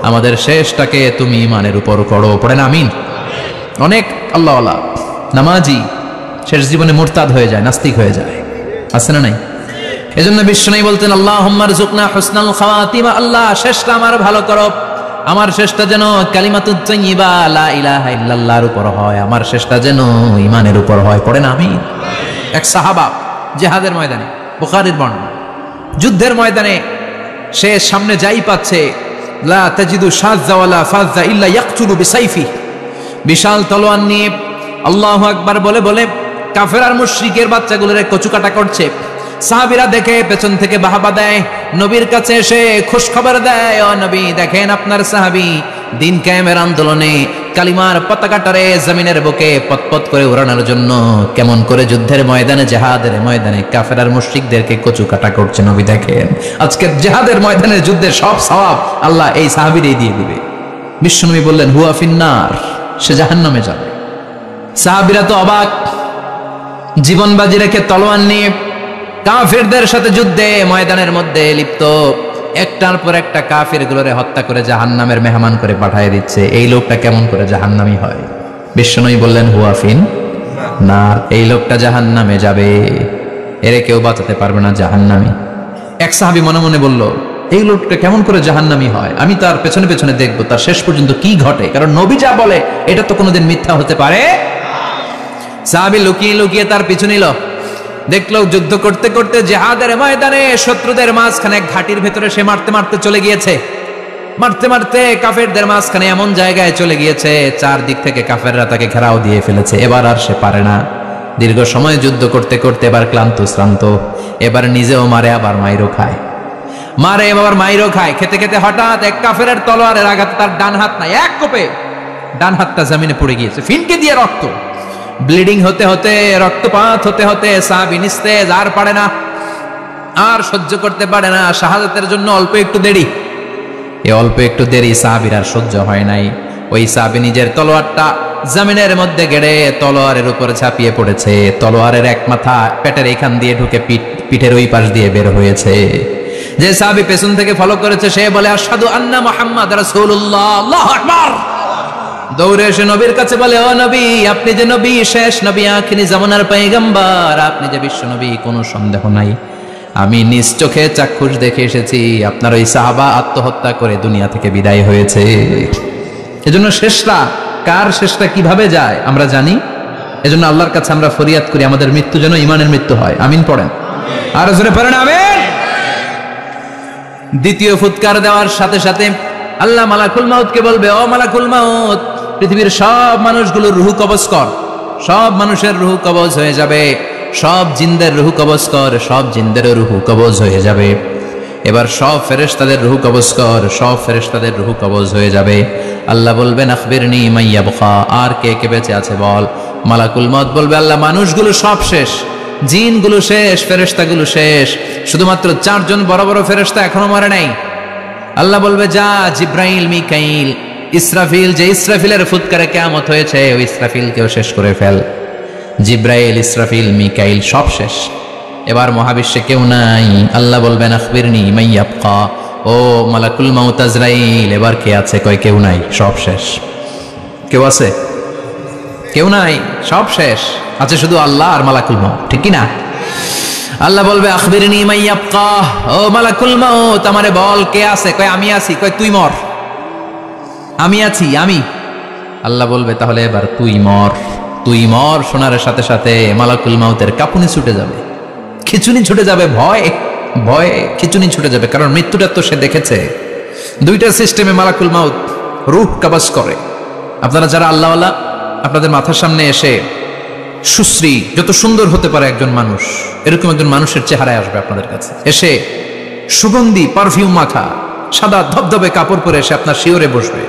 আমাদের শেষটাকে তুমি ঈমানের উপর করো। পড়েন আমিন। অনেক আল্লাহওয়ালা নামাজি শেষ জীবনে মুরতাদ হয়ে যায়, নাস্তিক হয়ে যায়, আছে না নাই? এজন্য বিশ্বনবী বলতেন, আল্লাহুম্মা রযুকনা হুসনাল খাওয়াতিম, আল্লাহ শেষটা আমার ভালো করো, আমার শেষটা যেন কালিমাতুত তাইয়্যিবা লা ইলাহা ইল্লাল্লাহর উপর হয়, আমার শেষটা যেন ঈমানের উপর হয়। পড়েন আমিন। এক সাহাবা জিহাদের ময়দানে, বুখারীর বর্ণনা, যুদ্ধের ময়দানে সে সামনে যাই পাচ্ছে, লা তাজিদু শাযযা ওয়ালা ফাযযা ইল্লা ইয়াকতুলু বিসাইফি, বিশাল তলোয়ার নিয়ে আল্লাহু আকবার বলে বলে কাফের আর মুশরিকের বাচ্চাগুলোর কচুকাটা করছে। সাহাবীরা দেখে পেছন থেকে বাহাবা দেয়, নবীর কাছে এসে খুশ খবর দেয়, ও নবী দেখেন আপনার সাহাবী দিন কায়েমের আন্দোলনে কালিমার পতাকাটারে জমিনের বুকে পতপত করে উড়ানোর জন্য কেমন করে যুদ্ধের ময়দানে, জিহাদের ময়দানে কাফের আর মুশরিকদেরকে কচুকাটা করছে। নবী দেখেন আজকে জিহাদের ময়দানে যুদ্ধের সব সওয়াব আল্লাহ এই সাহাবীরই দিয়ে দিবে। বিশ্বনবী বললেন, হুয়া ফিন্নার, সে জাহান্নামে যাবে। সাহাবীরা তো অবাক, জীবন বাজি রেখে তলোয়ার নিয়ে কাফেরদের সাথে যুদ্ধে ময়দানের মধ্যে লিপ্ত, একটার পর একটা কাফের গুলোরে হত্যা করে জাহান্নামের মেহমান করে পাঠিয়ে দিচ্ছে। এই লোকটা কেমন করে জাহান্নামী হয়? বিশ্বনবী বললেন, হুয়া ফিন নার, এই লোকটা জাহান্নামে যাবে, এরে কেউ বাঁচাতে পারবে না, জাহান্নামী। এক সাহাবী মনে মনে বলল, এই লোকটা কেমন করে জাহান্নামী হয়, আমি তার পেছনে পেছনে দেখবো তার শেষ পর্যন্ত কি ঘটে, কারণ নবী যা বলে এটা তো কোনোদিন মিথ্যা হতে পারে। সাহাবী লুকিয়ে লুকিয়ে তার পিছু নিল, দেখলো যুদ্ধ করতে করতে জিহাদের ময়দানে শত্রুদের মাঝখানে ঘাটির ভেতরে সে মারতে মারতে চলে গিয়েছে, মারতে মারতে কাফেরদের মাঝখানে এমন জায়গায় চলে গিয়েছে চারদিক থেকে কাফেররা তাকে ঘেরাও দিয়ে ফেলেছে। এবার আর সে পারে না, দীর্ঘ সময় যুদ্ধ করতে করতে এবার ক্লান্ত শ্রান্ত, এবার নিজেও মারে আবার মাইরও খায়, মারে আবার মাইরও খায়। খেতে খেতে হঠাৎ এক কাফেরের তলোয়ারের আঘাতে তার ডান হাত নাই, এক কোপে ডান হাতটা জমিনে পড়ে গিয়েছে, ফিনকে দিয়ে রক্ত, ব্লিডিং হতে হতে, রক্তপাত হতে হতে সাহাবী নিস্তেজ, আর পারে না, আর সহ্য করতে পারে না। শাহাদাতের জন্য অল্প একটু দেরি, এই অল্প একটু দেরি সাহাবীর আর সহ্য হয় নাই। ওই সাহাবী নিজের তলোয়ারটা জমিনের মধ্যে গেড়ে তলোয়ারের উপরে ঝাঁপিয়ে পড়েছে, তলোয়ারের এক মাথা পেটের এখান দিয়ে ঢুকে পিঠের ওই পাশ দিয়ে বের হয়েছে। যে সাহাবী পেছন থেকে ফলো করেছে সে বলে, আশহাদু আন্না মুহাম্মাদ রাসূলুল্লাহ, আল্লাহু আকবার। দৌড়ে এসে নবীর কাছে বলে, ও নবী, আপনি যে নবী, শেষ নবী, আখিরি জামানার পয়গম্বর, আপনি যে বিশ্ব নবী, কোনো সন্দেহ নাই, আমি নিজ চোখে চাক্ষুষ দেখে এসেছি আপনার ওই সাহাবা আত্মহত্যা করে দুনিয়া থেকে বিদায় হয়েছে। এজন্য শেষটা কার, শেষটা কিভাবে যায় আমরা জানি। এজন্য আল্লাহর কাছে আমরা ফরিয়াদ করি আমাদের মৃত্যু যেন ঈমানের মৃত্যু হয়। আমিন পড়েন, আর জোরে পড়েন আমিন। দ্বিতীয় ফুৎকার দেওয়ার সাথে সাথে আল্লাহ মালাকুল মাউতকে বলবে, ও মালাকুল মাউত, পৃথিবীর সব মানুষগুলোর রুহু কবজ কর, সব মানুষের রুহু কবজ হয়ে যাবে, সব জিনদের রুহু কবজ কর, সব জিনদের রুহু কবজ হয়ে যাবে। এবার সব ফেরেশতাদের রুহু কবজ কর, সব ফেরেশতাদের রুহু কবজ হয়ে যাবে। আল্লাহ বলবেন, আখবিরনি মাইয়া বুখা, আর কে কে বেঁচে আছে বল। মালাকুল মউত বলবে, আল্লাহ মানুষগুলো সব শেষ, জিনগুলো শেষ, ফেরেশতাগুলো শেষ, শুধুমাত্র 4 জন বড় বড় ফেরেশতা এখনো মরে নাই। আল্লাহ বলবে যা জিব্রাইল, মিকাইল, ইসরাফিল, যে ইসরাফিলের ফুৎকারে কিয়ামত হয়েছে ওই ইসরাফিলকেও শেষ করে ফেল। জিব্রাইল, ইসরাফিল, মিকাইল সব শেষ। এবার মহাবিশ্বে কেউ নাই। আল্লাহ বলবেন আখবিরনি মান ইয়াবকা, ও মালাকুল মাউত আজরাইল এবার কে আছে? কয় কেউ নাই, সব শেষ। কেউ আছে? কেউ নাই, সব শেষ। আছে শুধু আল্লাহ আর মালাকুল মাউত, ঠিক কি না? আল্লাহ বলবে আখবিরনি মান ইয়াবকা, ও মালাকুল মাউত আমারে বল কে আছে? কয় আমি আছি। কয় তুই মর। আমি আছি, আমি। আল্লাহ বলবে তাহলে এবার তুই মর। তুই মর শোনার সাথে সাথে মালাকুল মাউতের কাঁপুনি ছুটে যাবে, খিচুনি ছুটে যাবে, ভয় ভয়ে খিচুনি ছুটে যাবে। কারণ মৃত্যুটা তো সে দেখেছে। দুইটা সিস্টেমে মালাকুল মাউত রূহ কাবাজ করে। আপনারা যারা আল্লাহওয়ালা, আপনাদের মাথার সামনে এসে সুশ্রী, যত সুন্দর হতে পারে একজন মানুষ, এরকম একজন মানুষের চেহারায় আসবে আপনাদের কাছে। এসে সুগন্ধি পারফিউম মাখা সাদা ধবধবে কাপড় পরে এসে আপনার শিওরে বসবে।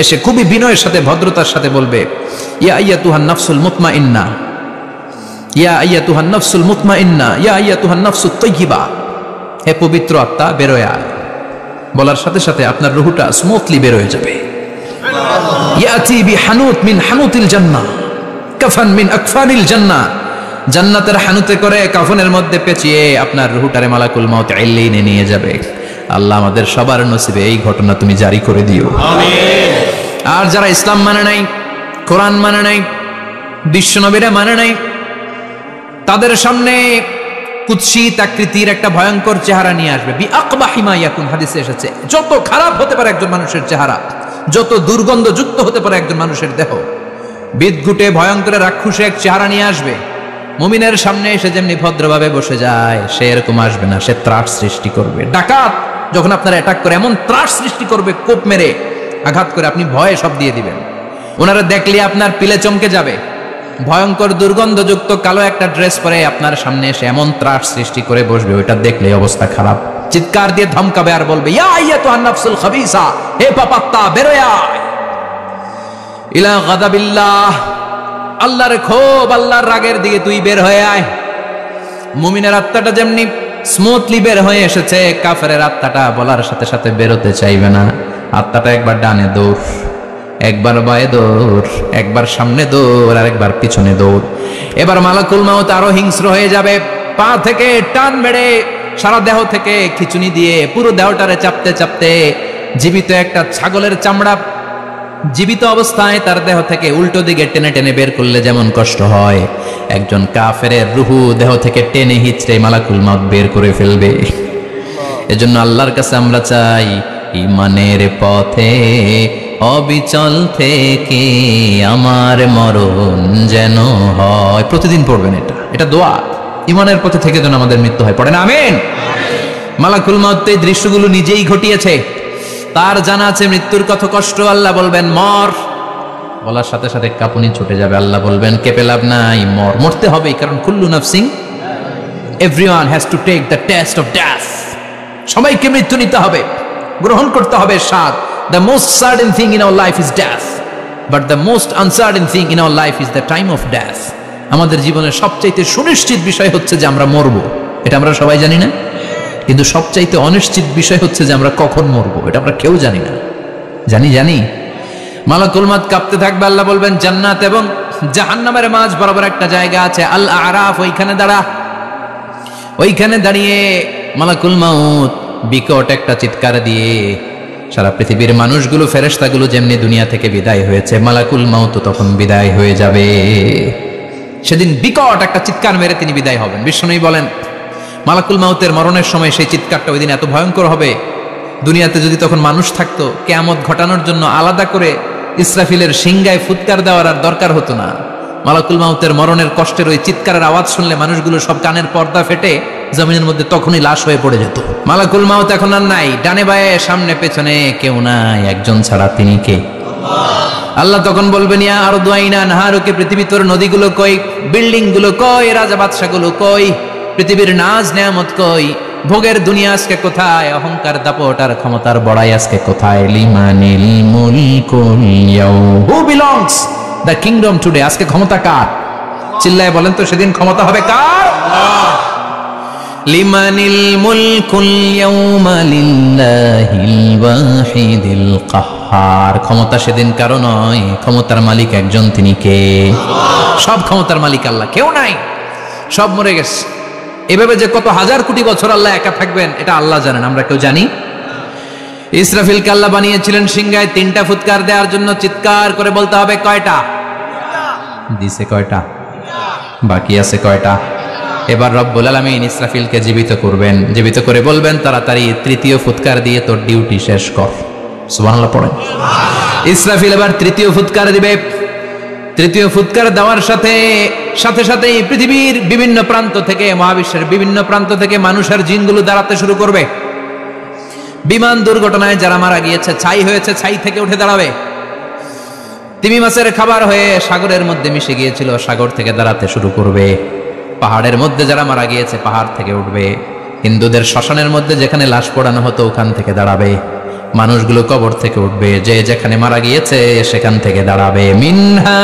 এসে খুবই বিনয়ের সাথে ভদ্রতার সাথে বলবে ইয়া আইয়াতুহান নাফসুল মুতমাইন্না, ইয়া আইয়াতুহান নাফসুল মুতমাইন্না, ইয়া আইয়াতুহান নাফসুত তাইয়্যিবা, হে পবিত্র আত্মা বেরোয় আয়। বলার সাথে সাথে আপনার রূহটা স্মুথলি বের হয়ে যাবে। ইয়াতি বিহানুত মিন হানুতিল জান্নাহ, কাফান মিন আকফানিল জান্নাহ, জান্নাতের হানুতে করে কাফনের মধ্যে পেঁচিয়ে আপনার রূহটারে মালাকুল মাউত ইল্লিনে নিয়ে যাবে। আল্লাহ আমাদের সবার নসিবে এই ঘটনা তুমি জারি করে দিও, আমিন। আর যারা ইসলাম মানে নাই, কোরআন মানে নাই, বিশ্বনবীরা মানে নাই, তাদের সামনে কুৎসিত আকৃতির একটা ভয়ঙ্কর চেহারা নিয়ে আসবে। বি আকবাহি মা ইয়াকুন, হাদিসে এসেছে যত খারাপ হতে পারে একজন মানুষের চেহারা, যত দুর্গন্ধযুক্ত হতে পারে একজন মানুষের দেহ, বিদঘুটে ভয়ঙ্কর রাক্ষসে এক চেহারা নিয়ে আসবে। মুমিনের সামনে এসে যেমনি ভদ্রভাবে বসে যায় সে এরকম আসবে না, সে ত্রাস সৃষ্টি করবে। ডাকাত যখন আপনার অ্যাটাক করে এমন ত্রাস সৃষ্টি করবে, কোপ মেরে আঘাত করে আপনি ভয়ে সব দিয়ে দিবেন। ওনারা দেখলে আপনার পিলে চমকে যাবে। ভয়ঙ্কর দুর্গন্ধযুক্ত কালো একটা ড্রেস পরে আপনার সামনে এসে এমন ত্রাস সৃষ্টি করে বসবে, ওইটা দেখলে অবস্থা খারাপ। চিৎকার দিয়ে ধমকাবে আর বলবে ইয়া আইয়াতুহান নাফসুল খাবিসা, হে পাপাত্তা বেরোয় আয় ইলা গাদাবিল্লাহ, আল্লাহর ক্ষোভ, আল্লাহর রাগের দিকে তুই বের হয়ে আয়। মুমিনের আত্মাটা যেমনি স্মুথলি বের হয়ে এসেছে, কাফেরের আত্মাটা বলার সাথে সাথে বেরোতে চাইবে না। আত্মাটা একবার ডানে দৌড়, একবার বায়ে দৌড়, একবার সামনে দৌড়, আর একবার পিছনে দৌড়। এবার মালাকুল মাউত আরো হিংস্র হয়ে যাবে। পা থেকে টান মেরে সারা দেহ থেকে খিচুনি দিয়ে পুরো দেহটারে চাপতে চাপতে জীবিত একটা ছাগলের চামড়া জীবিত অবস্থায় তার দেহ থেকে উল্টো দিকে টেনে টেনে বের করলে যেমন কষ্ট হয়, একজন কাফেরের রুহু দেহ থেকে টেনে হিচড়ে মালাকুল মাউত বের করে ফেলবে। এজন্য আল্লাহর কাছে আমরা চাই ঈমানের পথে অবিচল থেকে আমার মরণ যেন হয়। প্রতিদিন পড়বেন এটা দোয়া। ঈমানের পথে থেকে যেন আমাদের মৃত্যু হয়, পড়েন আমিন। মালাকুল মাউত এই দৃশ্যগুলো নিজেই ঘটিয়েছে, তার জানা আছে মৃত্যুর কত কষ্ট। আল্লাহ বলবেন মর, বলার সাথে সাথে কাঁপুনি ছুটে যাবে। আল্লাহ বলবেন কেঁপে লাভ নাই, মর, মরতে হবে। কারণ কুল্লু নাফসিন, everyone has to take the test of death. সবাইকে মৃত্যু নিতে হবে, গ্রহণ করতে হবে স্বাদ। The most certain thing in our life is death, but the most uncertain thing in our life is the time of death. আমাদের জীবনের সবচাইতে সুনিশ্চিত বিষয় হচ্ছে যে আমরা মরবো, এটা আমরা সবাই জানি না। কিন্তু সবচাইতে অনিশ্চিত বিষয় হচ্ছে যে আমরা কখন মরবো, এটা আমরা কেউ জানি না। জানি মালাকুল মাউত কাঁপতে থাকবে। আল্লাহ বলবেন জান্নাত এবং জাহান্নামের মাঝ বরাবর একটা জায়গা আছে, আল আরাফ, ওইখানে দাঁড়া। ওইখানে দাঁড়িয়ে মালাকুল মাউত বিকট একটা চিৎকার দিয়ে সারা পৃথিবীর মানুষগুলো, ফেরেশতাগুলো যেমনি দুনিয়া থেকে বিদায় হয়েছে, মালাকুল মাউত তখন বিদায় হয়ে যাবে। সেদিন বিকট একটা চিৎকার মেরে তিনি বিদায় হবেন। বিশ্বনবী বলেন মালাকুল মাউতের মরণের সময় সেই চিৎকারটা ওই দিন এত ভয়ঙ্কর হবে, দুনিয়াতে যদি তখন মানুষ থাকতো কিয়ামত ঘটানোর জন্য আলাদা করে ইসরাফিলের সিংগায় ফুৎকার দেওয়ার আর দরকার হতো না। মালাকুল মাউতের মরণের কষ্টের ওই চিৎকারের আওয়াজ শুনলে মানুষগুলো সব কানের পর্দা ফেটে জমিনের মধ্যে তখনই লাশ হয়ে পড়ে যেত। মালাকুল মাউত এখন আর নাই, ডানে বায়ে সামনে পেছনে কেউ নাই, একজন ছাড়া, তিনি কে? আল্লাহ তখন বলবেন ইয়া আরদু আইনা নাহারুকে, পৃথিবী তোর নদীগুলো কই, বিল্ডিং গুলো কই, রাজা বাদশাগুলো কই, পৃথিবীর নাজ নেয়ামত কই, ভোগের দুনিয়া আজকে কোথায়, অহংকার দাপট আর ক্ষমতার বড়াই আজকে কোথায়? লিমানিল মুলকুল ইয়াউম, who belongs the kingdom today, আজকে ক্ষমতা কার? চিল্লায় বলেন তো সেদিন ক্ষমতা হবে কার? লিমানিল মুলকুল ইয়াউমা লিল্লাহিল ওয়াহিদিল কাহ্হার। ক্ষমতা সেদিন কারো নয়, ক্ষমতার মালিক একজন, তিনি কে? সব ক্ষমতার মালিক আল্লাহ, কেউ নাই, সব মরে গেছে। এভাবে যে কত হাজার কোটি বছর আল্লাহ একা থাকবেন এটা আল্লাহ জানেন, আমরা কেউ জানি? ইসরাফিলকে আল্লাহ বানিয়েছিলেন সিংহায় 3টা ফুৎকার দেওয়ার জন্য। চিৎকার করে বলতে হবে কয়টা? দিছে কয়টা? বাকি আছে কয়টা? এবার রব্বুল আলামিন ইসরাফিলকে জীবিত করবেন, জীবিত করে বলবেন তাড়াতাড়ি 3য় ফুৎকার দিয়ে তোর ডিউটি শেষ কর। সুবহানাল্লাহ পড়েন। ইসরাফিল এবার 3য় ফুৎকার দিবে। 3য় ফুৎকার দেওয়ার সাথে সাথে পৃথিবীর বিভিন্ন প্রান্ত থেকে, মহাবিশ্বের বিভিন্ন প্রান্ত থেকে মানুষের জিনগুলো দাঁড়াতে শুরু করবে। বিমান দুর্ঘটনায় যারা মারা গিয়েছে, ছাই হয়েছে, ছাই থেকে উঠে দাঁড়াবে। তিমি মাছের খাবার হয়ে সাগরের মধ্যে মিশে গিয়েছিল, সাগর থেকে দাঁড়াতে শুরু করবে। পাহাড়ের মধ্যে যারা মারা গিয়েছে পাহাড় থেকে উঠবে। হিন্দুদের শ্মশানের মধ্যে যেখানে লাশ পোড়ানো হতো ওখান থেকে দাঁড়াবে। মানুষগুলো কবর থেকে উঠবে, যে যেখানে মারা গিয়েছে সেখান থেকে দাঁড়াবে। মিনহা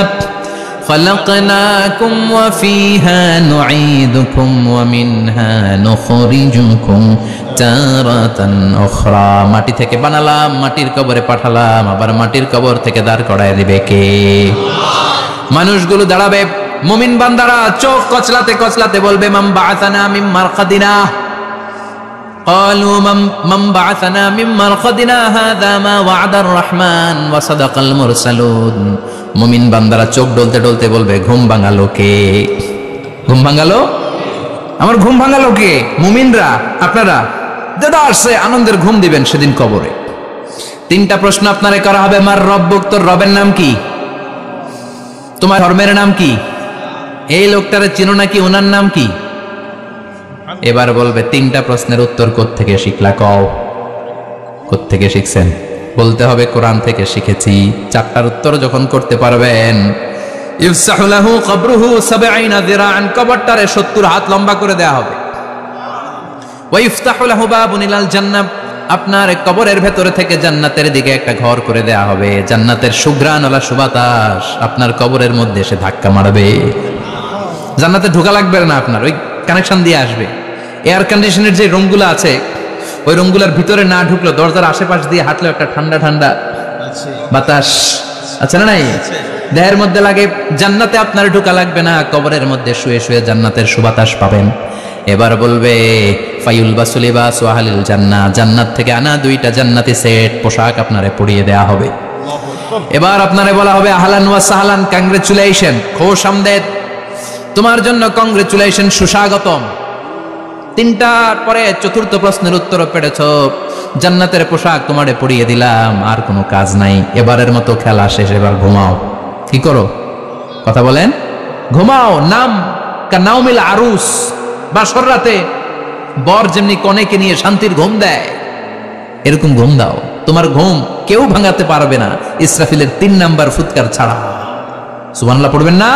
খালাকনাকুম ওয়া ফিহা নুঈদুকুম ওয়া মিনহা নুখরিজুকুম তারাতান উখরা। মাটি থেকে বানালাম, মাটির কবরে পাঠালাম, আবার মাটির কবর থেকে দাঁড় করায় দিবে কে? মানুষগুলো দাঁড়াবে। মুমিন বান্দারা চোখ কচলাতে কচলাতে বলবে মান বাআসানা মিন মারকাদিনা। قالوا من بعثنا من مرقدنا هذا ما وعد الرحمن وصدق المرسلون। মুমিন বান্দারা চোখ ডলতে ডলতে বলবে ঘুম ভাঙালো কে? ঘুম ভাঙালো? আমার ঘুম ভাঙালো কে? মুমিনরা, আপনারা দাদা আসছে আনন্দের ঘুম দিবেন সেদিন কবরে। 3টা প্রশ্ন আপনারে করা হবে। মার রব্বুক, তোর রবের নাম কি? তোমার ধর্মের নাম কি? এই লোকটারে চিনো নাকি? ওনার নাম কি? এবার বলবে 3টা প্রশ্নের উত্তর কোত্থেকে শিখলা? কও কোত্থেকে শিখছেন? বলতে হবে কোরআন থেকে শিখেছি। 4টার উত্তর যখন করতে পারবেন, ইফসাহু লাহু কবরুহু 70 যিরাআন, কবরটারে 70 হাত লম্বা করে দেয়া হবে। ওয়া ইফতাহু লাহু বাবুন ইলাল জান্নাহ, আপনার কবরের ভেতরে থেকে জান্নাতের দিকে একটা ঘর করে দেয়া হবে। জান্নাতের সুঘ্রাণওয়ালা সুবাতাস আপনার কবরের মধ্যে এসে ধাক্কা মারবে। জান্নাতে ঢোকা লাগবে না, আপনার ওই কানেকশন দিয়ে আসবে। এয়ার কন্ডিশনের যে রুমগুলো আছে ওই রুমগুলোর ভিতরে না ঢুকলো, দরজার আশেপাশ দিয়ে হাঁটলেও একটা ঠান্ডা ঠান্ডা বাতাস আছে না নাই? দেহের মধ্যে লাগে। জান্নাতে আপনার ঢোকা লাগবে না, কবরের মধ্যে শুয়ে শুয়ে জান্নাতের সুবাতাস পাবেন। এবার বলবে ফায়ুল বাসুলিবাস ওয়াহালিল জান্নাহ, জান্নাত থেকে আনা 2টা জান্নাতি সেট পোশাক আপনারে পরিয়ে দেয়া হবে। এবার আপনারে বলা হবে আহলান ওয়া সাহলান, কংগ্রেচুলেশন, খোশ আমদেদ, তোমার জন্য কংগ্রেচুলেশন, সুস্বাগতম। 3টার পরে 4র্থ প্রশ্নের উত্তর পেড়েছ, জান্নাতের পোশাক তোমারে পরিয়ে দিলাম, আর কোনো কাজ নাই, এবারের মতো খেলা শেষ, এবার ঘুমাও। কি করো? কথা বলেন। ঘুমাও। নাম কানাউমিল আরুস, বাসর রাতে বর যেমনি কনেকে নিয়ে শান্তির ঘুম দেয় এরকম ঘুম দাও। তোমার ঘুম কেউ ভাঙাতে পারবে না ইসরাফিলের 3 নাম্বার ফুৎকার ছাড়া। সুবহানাল্লাহ পড়বেন না?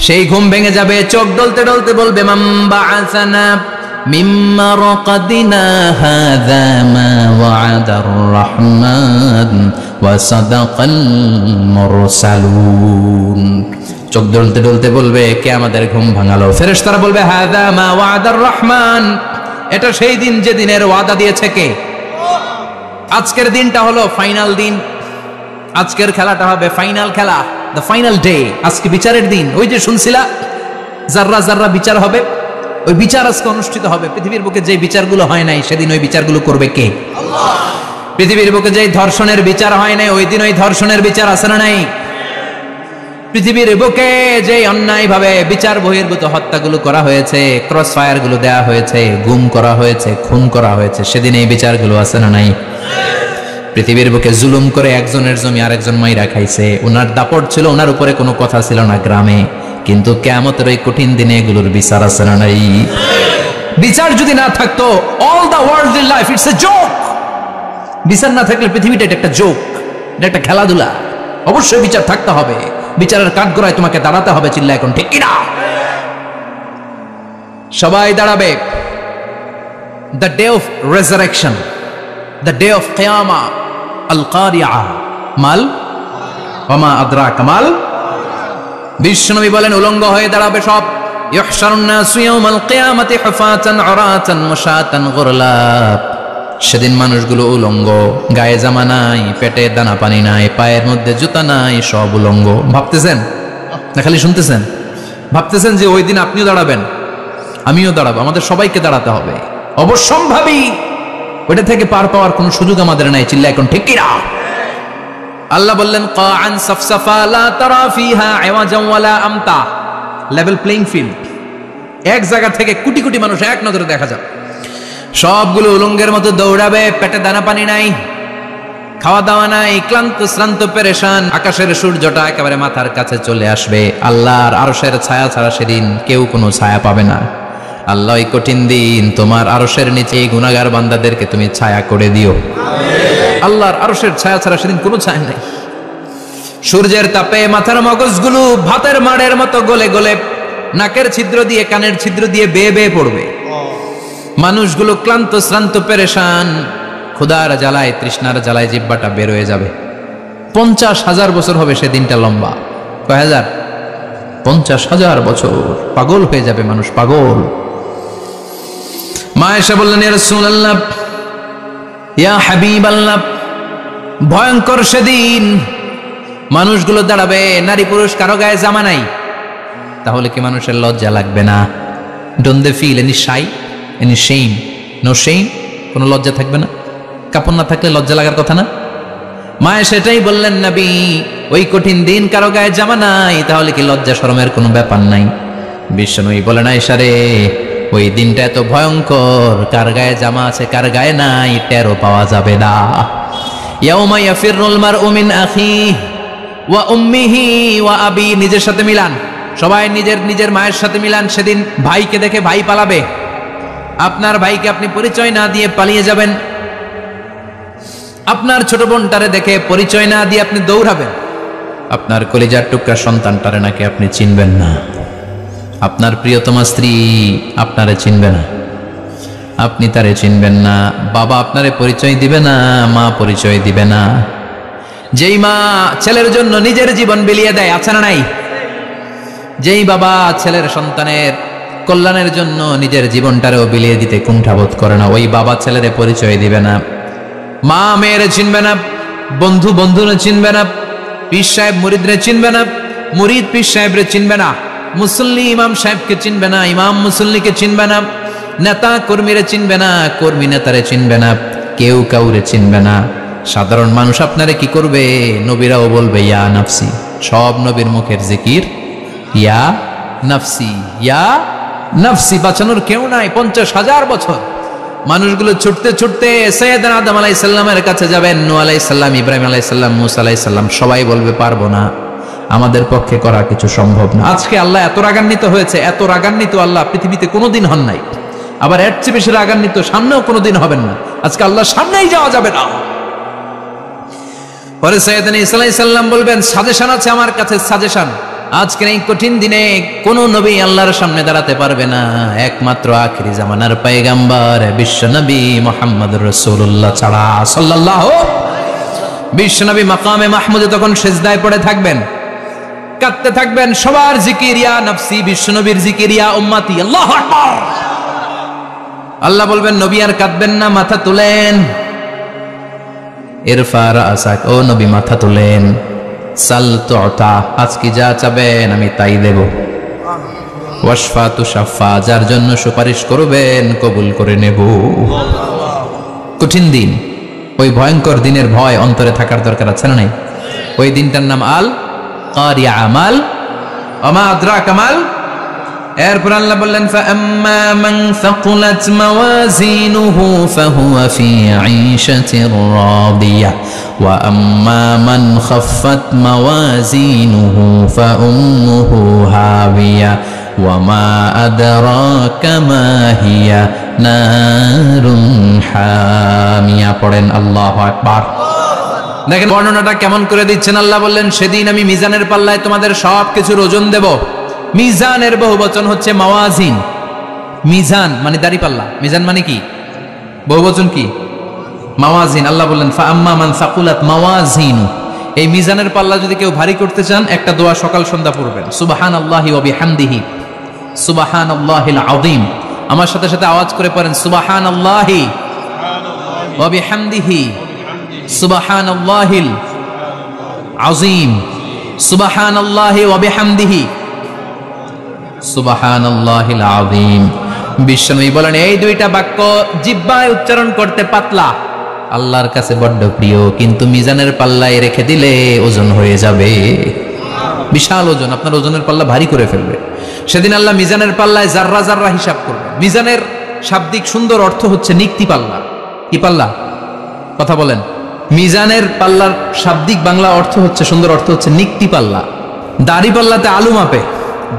সেই ঘুম ভেঙে যাবে, চোখ ডলতে ডলতে বলবে মান বাআসানা মিন মারকাদিনা হাযা মা ওয়া'দার রাহমান ওয়া সাদাকাল মুরসালুন। চোখ ডলতে ডলতে বলবে কে আমাদের ঘুম ভাঙালো? ফেরেশতারা বলবে হাযা মা ওয়া'দার রহমান, এটা সেই দিন যে দিনের ওয়াদা দিয়েছে কে? আজকের দিনটা হলো ফাইনাল দিন, আজকের খেলাটা হবে ফাইনাল খেলা, দ্য ফাইনাল ডে। আজকে বিচারের দিন। ওই যে শুনছিলা জাররা জাররা বিচার হবে, ওই বিচার আজকে অনুষ্ঠিত হবে। পৃথিবীর বুকে যে বিচারগুলো হয় নাই সেদিন ওই বিচারগুলো করবে কে? আল্লাহ। পৃথিবীর বুকে যে ধর্ষণের বিচার হয় নাই ওই দিন ওই ধর্ষণের বিচার আছে না নাই? পৃথিবীর বুকে যে অন্যায় ভাবে বিচার বহির্ভূত হত্যাগুলো করা হয়েছে, ক্রস ফায়ার গুলো দেওয়া হয়েছে, গুম করা হয়েছে, খুন করা হয়েছে, সেদিন এই বিচারগুলো আছে না নাই? পৃথিবীর বুকে জুলুম করে একজনের জমি আরেকজন মাইরা খাইছে, ওনার দাপট ছিল, ওনার উপরে কোনো কথা ছিল না গ্রামে, কিন্তু কিয়ামতের ওই কঠিন দিনে এগুলোর বিচার আছে না নাই? বিচার যদি না থাকতো, all the worldly life it's a joke. বিচার না থাকলে পৃথিবীটা এটা একটা জোক, এটা একটা খেলাধুলা। অবশ্যই বিচার থাকতে হবে, বিচারের কাঠগড়ায় তোমাকে দাঁড়াতে হবে। চিল্লা এখন ঠিক কিনা? সবাই দাঁড়াবে। The day of resurrection, the day of কিয়ামা, আল কারিআ মাল ওয়া মা আদরাকা মাল। বিশ্বনবী বলেন উলঙ্গ হয়ে দাঁড়াবে সব, ইহশারুন নাসু ইয়াউমাল কিয়ামাতি হুফাতান উরাতান মুশাতান গুরলা। সেদিন মানুষগুলো উলঙ্গ, গায়ে জামা নাই, পেটে দানা পানি নাই, পায়ের মধ্যে জুতা নাই, সব উলঙ্গ। ভাবতেছেন না খালি শুনতেছেন? ভাবতেছেন যে ওই দিন আপনিও দাঁড়াবেন, আমিও দাঁড়াবো, আমাদের সবাইকে দাঁড়াতে হবে। অবশ্যম্ভাবী, ওইটা থেকে পার পাওয়ার কোনো সুযোগ আমাদের নাই। চিল্লা এখন ঠিক কিনা? আল্লাহ বললেন কাআন সাফসাফা লা তারা ফিহা আওয়াজান ওয়ালা আমতা, লেভেল প্লেইং ফিল্ড। এক জায়গা থেকে কোটি কোটি মানুষ এক নজরে দেখা যাবে, সবগুলো উলঙ্গের মতো দৌড়াবে, পেটে দানা পানি নাই, খাওয়া দাওয়া নাই, ক্লান্ত শ্রান্ত পেরেশান। আকাশের সূর্যটা একেবারে মাথার কাছে চলে আসবে। আল্লাহর আরশের ছায়া ছাড়া সেদিন কেউ কোনো ছায়া পাবে না। আল্লাহ এই কঠিন দিন তোমার আরশের নিচে এই গুনাহগার বান্দাদেরকে তুমি ছায়া করে দিও। আল্লাহর আরশের ছায়া ছাড়া সেদিন কোনো ছায়া নাই। সূর্যের তাপে মাথার মগজগুলো ভাতের মাড়ের মতো গলে গলে নাকের ছিদ্র দিয়ে কানের ছিদ্র দিয়ে বেয়ে বেয়ে পড়বে। মানুষগুলো ক্লান্ত শ্রান্ত পেরেশান, ক্ষুধার জ্বালায় তৃষ্ণার জ্বালায় জিহ্বাটা বের হয়ে যাবে। 50,000 বছর হবে সেদিনটা লম্বা। কয় হাজার? 50,000 বছর। পাগল হয়ে যাবে মানুষ, পাগল। মা এসে বললেন ইয়া রাসূলুল্লাহ, ইয়া হাবিবাল্লাহ, ভয়ঙ্কর সেদিন মানুষগুলো দাঁড়াবে, নারী পুরুষ কারো গায়ে জামা নাই। তাহলে কি মানুষের লজ্জা লাগবে না? Don't they feel any shy, any shame? No shame, কোনো লজ্জা থাকবে না? কাপড় না থাকলে লজ্জা লাগার কথা না? মায়ে সেটাই বললেন নবী, ওই কঠিন দিন কারো গায়ে জামা নাই, তাহলে কি লজ্জা শরমের কোনো ব্যাপার নাই? বিশ্বনবী বলেন আয়েশা রে, ওই দিনটা এত ভয়ঙ্কর, কার গায়ে জামা আছে কার গায়ে নাই টেরও পাওয়া যাবে না। ইয়াউমা ইয়াফিরুল মারউ মিন আখিহি ওয়া উম্মিহি ওয়া আবি, নিজের সাথে মিলান, সবাই নিজের নিজের মায়ের সাথে মিলান। সেদিন ভাইকে দেখে ভাই পালাবে, আপনার ভাইকে আপনি পরিচয় না দিয়ে পালিয়ে যাবেন। আপনার ছোট বোনটারে দেখে পরিচয় না দিয়ে আপনি দৌড়াবেন। আপনার কলিজার টুকরা সন্তানটারে নাকি আপনি চিনবেন না। আপনার প্রিয়তমা স্ত্রী আপনারে চিনবে না, আপনি তারে চিনবেন না। বাবা আপনারে পরিচয় দিবে না, মা পরিচয় দিবে না। যেই মা ছেলের জন্য নিজের জীবন বিলিয়ে দেয়, আছে না নাই? যেই বাবা ছেলের সন্তানের কল্যাণের জন্য নিজের জীবনটারেও বিলিয়ে দিতে কুণ্ঠাবোধ করে না, ওই বাবা ছেলেরে পরিচয় দিবে না। মা মেয়েরে চিনবে না, বন্ধু বন্ধুরে চিনবে না, পীর সাহেব মুরিদরে চিনবে না, মুরিদ পীর সাহেবরে চিনবে না, মুসল্লি ইমাম সাহেবকে চিনবে না, ইমাম মুসল্লিকে চিনবে না, নেতা কর্মীরে চিনবে না, কর্মী নেতারে চিনবে না, কেউ কাউরে চিনবে না। সাধারণ মানুষ আপনারে কি করবে? নবীরাও বলবে ইয়া নাফসি। সব নবীর মুখের জিকির ইয়া নাফসি, ইয়া নাফসি। বাঁচানোর কেউ নাই। 50,000 বছর মানুষগুলো ছুটতে ছুটতে সৈয়দনা আদম আলাইহিস সালামের কাছে যাবেন, নূহ আলাইহিস সালাম, ইব্রাহিম আলাইহিস সালাম, মুসা আলাইহিস সালাম। সবাই বলবে পারবো না, আমাদের পক্ষে করা কিছু সম্ভব না। আজকে আল্লাহ এত রাগান্বিত হয়েছে, এত রাগান্বিত আল্লাহ পৃথিবীতে কোনোদিন হন নাই। আবার এর চেয়ে বেশি রাগান্বিত সামনেও কোনোদিন হবেন না। আজকে আল্লাহর সামনেই যাওয়া যাবে না। পরে সৈয়দনা ঈসা আলাইহিস সালাম বলবেন সাজেশন আছে আমার কাছে, সাজেশন। আজকের এই কঠিন দিনে কোন নবী আল্লাহর সামনে দাঁড়াতে পারবে না, একমাত্র আখিরি জামানার পয়গম্বর বিশ্ব নবী মুহাম্মদুর রাসূলুল্লাহ ছাড়া সাল্লাল্লাহু। বিশ্ব নবী মাকামে মাহমুদে তখন সিজদায় পড়ে থাকবেন, কাঁদতে থাকবেন। সবার জিকির ইয়া নফসি, বিশ্ব নবীর জিকির ইয়া উম্মতি। আল্লাহু আকবার। আল্লাহ বলবেন নবী আর কাঁদবেন না, মাথা তুলেন। ইরফা রাসাক, ও নবী মাথা তুলেন। সাল তুতা, আজকে যা চাবেন আমি তাই দেব। ওয়াশফা তুশাফা, যার জন্য সুপারিশ করবেন কবুল করে নেব। কঠিন দিন, ওই ভয়ঙ্কর দিনের ভয় অন্তরে থাকার দরকার আছে না নাই? ওই দিনটার নাম আল কারিয়া, আমাল ওমা আদরাকা মাল। এরপর আল্লাহ বললেন ফাআম্মা মান সাকুলাত মাওয়াজিনুহু ফাহুয়া ফি ঈশাতির রাদিয়া ওয়া আম্মা মান খাফফাত মাওয়াজিনুহু ফাউম্মুহু হাবিয়া ওয়া মা আদরাকা মা হিয়া নারুন হামিয়া। পড়েন আল্লাহু আকবার। দেখেন বর্ণনাটা কেমন করে দিচ্ছেন আল্লাহ। বললেন সেদিন আমি মিজানের পাল্লায় তোমাদের সব কিছুর ওজন দেব। মিজানের বহুবচন হচ্ছে মাওয়াজিন। মিজান মানে দাঁড়িপাল্লা, মিজান মানে কি? বহুবচন কি? মাওয়াজিন। আল্লাহ বললেন ফাআম্মা মান সাকুলাত মাওয়াজিনু, এই মিজানের পাল্লা যদি কেউ ভারী করতে চান একটা দোয়া সকাল সন্ধ্যা পড়বেন, সুবহানাল্লাহি ওয়া বিহামদিহি সুবহানাল্লাহিল আযীম। আমার সাথে সাথে আওয়াজ করে পড়েন সুবহানাল্লাহি ওয়া বিহামদিহি সুবহানাল্লাহিল আযীম, সুবহানাল্লাহি ওয়া বিহামদিহি সুবহানাল্লাহিল আযীম। বিশ্বনবী বলেন এই দুইটা বাক্য জিহ্বায় উচ্চারণ করতে পাতলা, আল্লাহর কাছে বড্ড প্রিয়, কিন্তু মিজানের পাল্লায় রেখে দিলে ওজন হয়ে যাবে, বিশাল ওজন, আপনার ওজনের পাল্লা ভারী করে ফেলবে। সেদিন আল্লাহ মিজানের পাল্লায় জাররা জাররা হিসাব করবে। মিজানের শাব্দিক সুন্দর অর্থ হচ্ছে নিক্তি পাল্লা। কি পাল্লা? কথা বলেন। মিজানের পাল্লার শাব্দিক বাংলা অর্থ হচ্ছে, সুন্দর অর্থ হচ্ছে নিক্তি পাল্লা। দাড়ি পাল্লাতে আলু মাপে,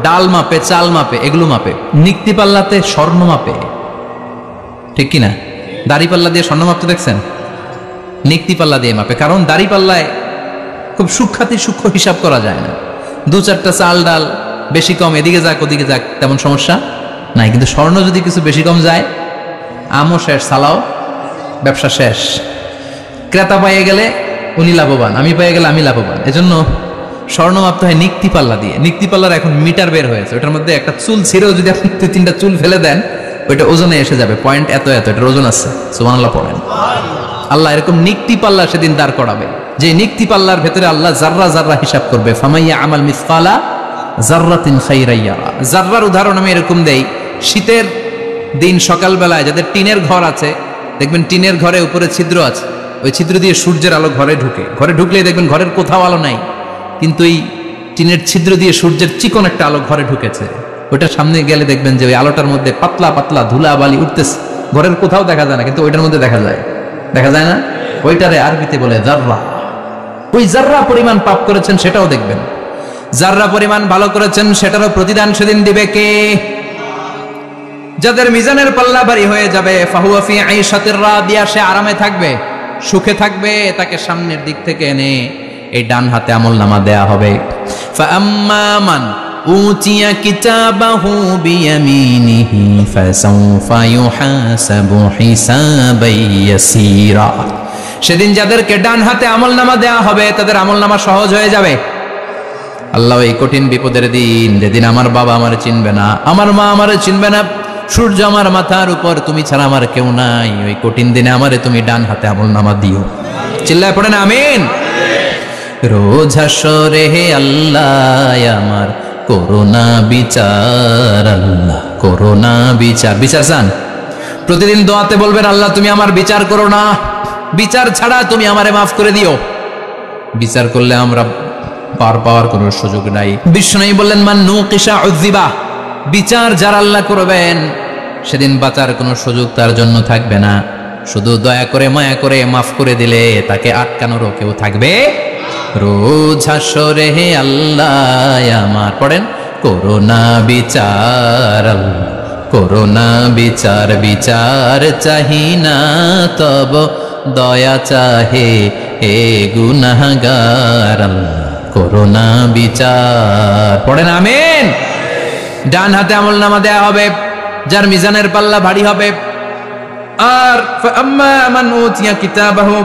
ডাল মাপে, চাল মাপে, এগুলো মাপে। নিক্তি পাল্লাতে স্বর্ণ মাপে, ঠিক কিনা? দাড়ি পাল্লা দিয়ে স্বর্ণ মাপতে দেখছেন? নিক্তি পাল্লা দিয়ে মাপে, কারণ দাড়ি পাল্লায় খুব সূক্ষ্ম হিসাব করা যায় না। দু চারটা চাল ডাল বেশি কম এদিকে যাক ওদিকে যাক তেমন সমস্যা নাই, কিন্তু স্বর্ণ যদি কিছু বেশি কম যায়, আমও শেষ, সালাও, ব্যবসা শেষ। ক্রেতা পাইয়ে গেলে উনি লাভবান, আমি পাইয়ে গেলে আমি লাভবান। এজন্য স্বর্ণ মাপতে হয় নিক্তি পাল্লা দিয়ে। নিক্তি পাল্লার এখন মিটার বের হয়েছে, ওটার মধ্যে একটা চুল ছিঁড়েও যদি আপনি 2-3টা চুল ফেলে দেন, ওইটা ওজনে এসে যাবে, পয়েন্ট এত এত, এটার ওজন আছে। সুবহানাল্লাহ পড়েন। আল্লাহ এরকম নিক্তি পাল্লা সেদিন দাঁড় করাবে, যে নিক্তি পাল্লার ভেতরে আল্লাহ জাররা জাররা হিসাব করবে। ফামাইয়া আমাল মিসকালা জাররাতিন খাইরান ইয়ারা। জাররার উদাহরণ আমি এরকম দেই, শীতের দিন সকালবেলায় যাদের টিনের ঘর আছে, দেখবেন টিনের ঘরে উপরে ছিদ্র আছে, ওই ছিদ্র দিয়ে সূর্যের আলো ঘরে ঢুকে। ঘরে ঢুকলেই দেখবেন ঘরের কোথাও আলো নাই, কিন্তু এই টিনের ছিদ্র দিয়ে সূর্যের চিকন একটা আলো ঘরে ঢুকেছে। ওইটার সামনে গেলে দেখবেন যে ওই আলোটার মধ্যে পাতলা পাতলা ধুলা বালি উঠতেছে, ঘরের কোথাও দেখা যায় না, কিন্তু ওইটার মধ্যে দেখা যায়। দেখা যায় না? ওইটারে আরবিতে বলে জাররা। ওই জাররা পরিমাণ পাপ করেছেন সেটাও দেখবেন, জাররা পরিমাণ ভালো করেছেন সেটারও প্রতিদান সেদিন দিবে কে? যাদের মিজানের পাল্লা ভারী হয়ে যাবে, ফাহুয়া ফি আইশাতির রাদিয়া, সে আরামে থাকবে, সুখে থাকবে, তাকে সামনের দিক থেকে এনে এই ডান হাতে আমলনামা দেয়া হবে। ফাআম্মা মান উতিয়া কিতাবাহু বিয়ামিনিহি ফাসাউফা ইউহাসাবু হিসাবান ইয়াসীরা। সেদিন যাদেরকে ডান হাতে আমলনামা দেয়া হবে, তাদের আমলনামা সহজ হয়ে যাবে। আল্লাহ এই কঠিন বিপদের দিন, যেদিন আমার বাবা আমারে চিনবে না, আমার মা আমারে চিনবে না, সূর্য আমার মাথার উপর, তুমি ছাড়া আমার কেউ নাই, ওই কঠিন দিনে আমারে তুমি ডান হাতে আমলনামা দিও। চিল্লায় পড়েন আমিন। রোজ হাসরে হে আল্লাহ আমার করোনা বিচার, আল্লাহ করোনা বিচার। বিচার চান? প্রতিদিন দোয়াতে বলবেন আল্লাহ তুমি আমার বিচার করো না, বিচার ছাড়া তুমি আমারে মাফ করে দিও। বিচার করলে আমরা পার পাওয়ার কোনো সুযোগ নাই। বিষ্ণু বললেন মান নুকিশা উযিবা, বিচার যার আল্লাহ করবেন সেদিন বাঁচার কোনো সুযোগ তার জন্য থাকবে না। শুধু দয়া করে মায়া করে মাফ করে দিলে তাকে আটকানোরও কেউ থাকবে। রোজ হাসরে হে আল্লাহ আমার, পড়েন, করোনা বিচার, আল্লাহ করোনা বিচার, বিচার চাহি না তব দয়া চাহে হে গুনাহগার, আল্লাহ করোনা বিচার। পড়েন আমিন। ডান হাতে আমলনামা দেয়া হবে যার মিজানের পাল্লা ভারী হবে। আর ফাআম্মা মান উতিয়া কিতাবাহু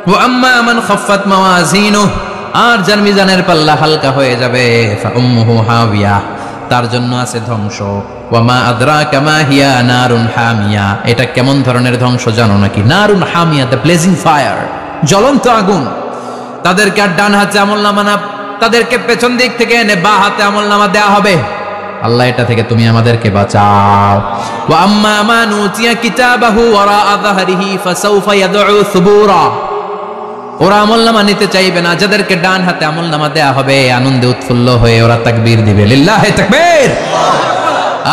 ওয়া আম্মা মান খাফফাত মাওয়াজিনুহু, আর যার মিজানের পাল্লা হালকা হয়ে যাবে, ফাউম্মুহু হাবিয়া, তার জন্য আছে ধ্বংস। ওয়া মা আদরাকা মা হিয়া নারুন হামিয়া, এটা কেমন ধরনের ধ্বংস জানো নাকি? নারুন হামিয়া, দ্য ব্লেজিং ফায়ার, জ্বলন্ত আগুন। তাদেরকে আর ডান হাতে আমলনামা না, তাদেরকে পেছন দিক থেকে এনে বা হাতে আমলনামা দেয়া হবে। আল্লাহ এটা থেকে তুমি আমাদেরকে বাঁচাও। ওয়া আম্মা মান উতিয়া কিতাবাহু ওয়ারা যাহরিহি ফাসাউফা ইয়াদউ সুবুরা, ওরা আমলনামা নিতে চাইবে না। যাদেরকে ডান হাতে আমলনামা দেয়া হবে, আনন্দে উৎফুল্ল হয়ে ওরা তাকবীর দিবে, লিল্লাহি তাকবীর।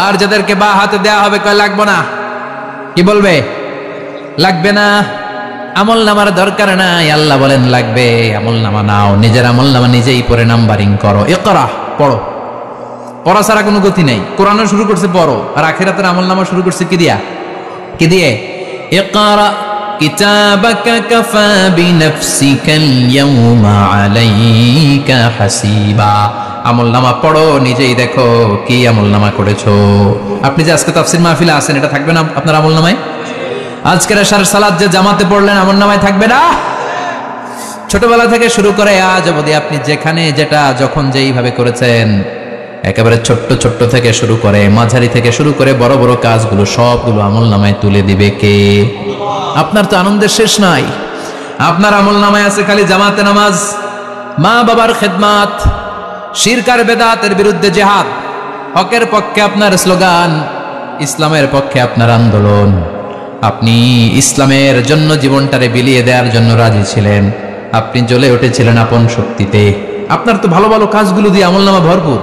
আর যাদেরকে বা হাতে দেয়া হবে, কয় লাগবে না, কি বলবে? লাগবে না, আমলনামার দরকার নাই। আল্লাহ বলেন লাগবে, আমলনামা নাও, নিজের আমলনামা নিজেই পড়ে নাম্বারিং করো। ইকরা, পড়ো, পড়া ছাড়া কোনো গতি নেই। কোরআনও শুরু করছে পড়ো, আর আখিরাতের আমলনামা শুরু করছে কি দিয়া? কি দিয়ে? ইকরা কিতাবাকা কাফা বিনাফসিকাল ইয়াউমা আলাইকা হাসিবা। আমলনামা পড়ো, নিজেই দেখো কি আমলনামা করেছো। আপনি যে আজকে তাফসীর মাহফিলে আছেন, এটা থাকবে না আপনার আমলনামায়? আজকের আশার সালাত যে জামাতে পড়লেন, আমলনামায় থাকবে না? ছোটবেলা থেকে শুরু করে আজ অবধি আপনি যেখানে যেটা যখন যেইভাবে করেছেন, একেবারে ছোট্ট ছোট্ট থেকে শুরু করে, মাঝারি থেকে শুরু করে বড় বড় কাজগুলো সবগুলো আমলনামায় তুলে দিবে কে? আপনার তো আনন্দের শেষ নাই। আপনার আমলনামায় আছে খালি জামাতে নামাজ, মা বাবার খেদমাত, শিরক আর বেদাতের বিরুদ্ধে জিহাদ, হকের পক্ষে আপনার স্লোগান, ইসলামের পক্ষে আপনার আন্দোলন। আপনি ইসলামের জন্য জীবনটারে বিলিয়ে দেওয়ার জন্য রাজি ছিলেন, আপনি জ্বলে উঠেছিলেন আপন শক্তিতে। আপনার তো ভালো ভালো কাজগুলো দিয়ে আমলনামা ভরপুর,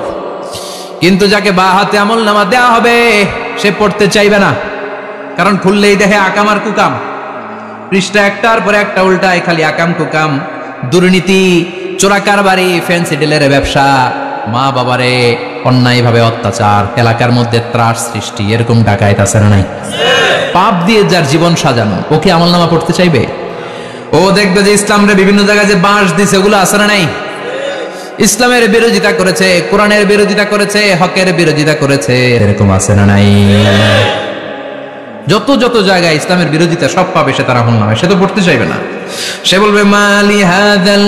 কিন্তু যাকে বা হাতে আমলনামা দেয়া হবে সে পড়তে চাইবে না, কারণ খুললেই দেখে আকাম আর কুকাম, পৃষ্ঠা একটার পরে একটা উল্টায় খালি আকাম কুকাম, দুর্নীতি, চোরা কারবারি, ফ্যান্সি ডিলের ব্যবসা, মা বাবারে অন্যায়ভাবে অত্যাচার, এলাকার মধ্যে ত্রাস সৃষ্টি, এরকম ডাকায়েত আছে না নাই? পাপ দিয়ে যার জীবন সাজানো, ওকে আমলনামা পড়তে চাইবে? ও দেখবে যে ইসলামরে বিভিন্ন জায়গায় যে বাঁশ দিছে ওগুলো আছে না নাই? ইসলামের বিরোধিতা করেছে, কোরআনের বিরোধিতা করেছে, হকের বিরোধিতা করেছে, এরকম আছে না নাই? যত যত জায়গায় ইসলামের বিরোধিতা সব পাবে সে তার আমলনামায়, সে তো পড়তে চাইবে না। সে বলবে মালি হাযাল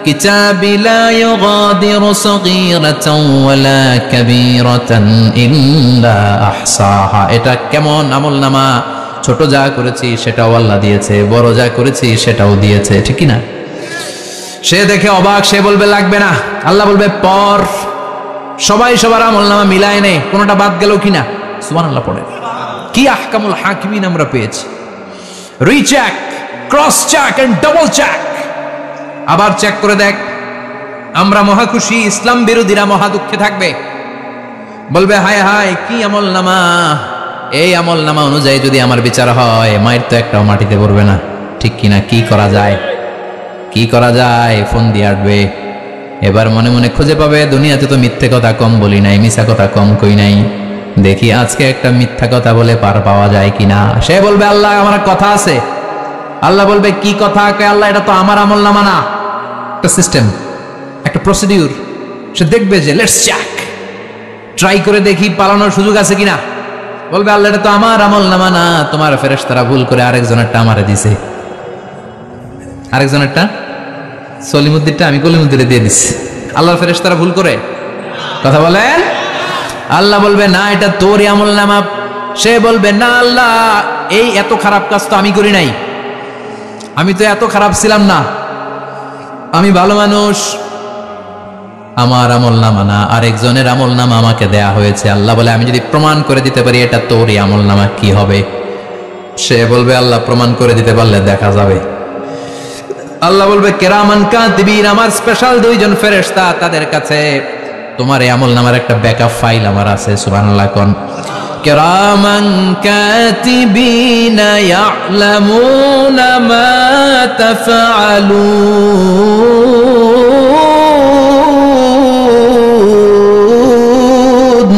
কিতাবি লা ইউগাদিরু সগীরাতান ওয়ালা কাবীরাতান ইল্লা আহসাহা। এটা কেমন আমলনামা, ছোট যা করেছি সেটাও আল্লাহ দিয়েছে, বড় যা করেছি সেটাও দিয়েছে, ঠিক কি না? সে দেখে অবাক, সে বলবে লাগবে না। আল্লাহ বলবে পর, সবাই সবার আমলনামা মিলায় নে, কোনটা বাদ গেল কিনা। সুবহানাল্লাহ পড়ে। কি আহকামুল হাকিমিন আমরা পেয়েছি। Recheck, cross check and double check, আবার চেক করে দেখ। আমরা মহা খুশি, ইসলাম বিরোধীরা মহা দুঃখে থাকবে, বলবে হায় হায় কি আমলনামা, এই আমলনামা অনুযায়ী যদি আমার বিচার হয় মায়ের তো একটাও মাটিতে পড়বে না, ঠিক কিনা? কি করা যায়, কি করা যায়? ফোন দিয়ে আসবে। এবার মনে মনে খুঁজে পাবে দুনিয়াতে তো মিথ্যে কথা কম বলি নাই, মিছা কথা কম কই নাই, দেখি আজকে একটা মিথ্যা কথা বলে পার পাওয়া যায় কিনা। সে বলবে আল্লাহ আমার কথা আছে। আল্লাহ বলবে কি কথা? আল্লাহ এটা তো আমার আমলনামা না, একটা সিস্টেম, একটা প্রসিডিউর। সে দেখবে যে লেটস চেক, ট্রাই করে দেখি পালানোর সুযোগ আছে কিনা। বলবে আল্লাহ এটা তো আমার আমলনামা না, তোমার ফেরেশতারা ভুল করে আরেকজনেরটা আমারে দিছে, আরেকজনেরটা সলিমুদ্দিনটা আমি কলিমুদ্দিনে দিয়ে দিচ্ছি। আল্লাহর ফেরেশতারা ভুল করে কথা বলেন? আল্লাহ বলবে না এটা তোরই আমলনামা। সে বলবে না আল্লাহ এই এত খারাপ কাজ তো আমি করি নাই, আমি তো এত খারাপ ছিলাম না, আমি ভালো মানুষ, আমার আমলনামা না, আরেকজনের আমলনামা আমাকে দেয়া হয়েছে। আল্লাহ বলে আমি যদি প্রমাণ করে দিতে পারি এটা তোরই আমলনামা কি হবে? সে বলবে আল্লাহ প্রমাণ করে দিতে পারলে দেখা যাবে। আল্লাহ বলবে কিরামান কাতিবিন, আমার স্পেশাল দুইজন ফেরেশতা, তাদের কাছে তোমার এই আমলনামার একটা ব্যাকআপ ফাইল আমার আছে। সুবহানাল্লাহ কোন কিরামান কাতিবিন ইয়ালামুনা মা তাফআলুন।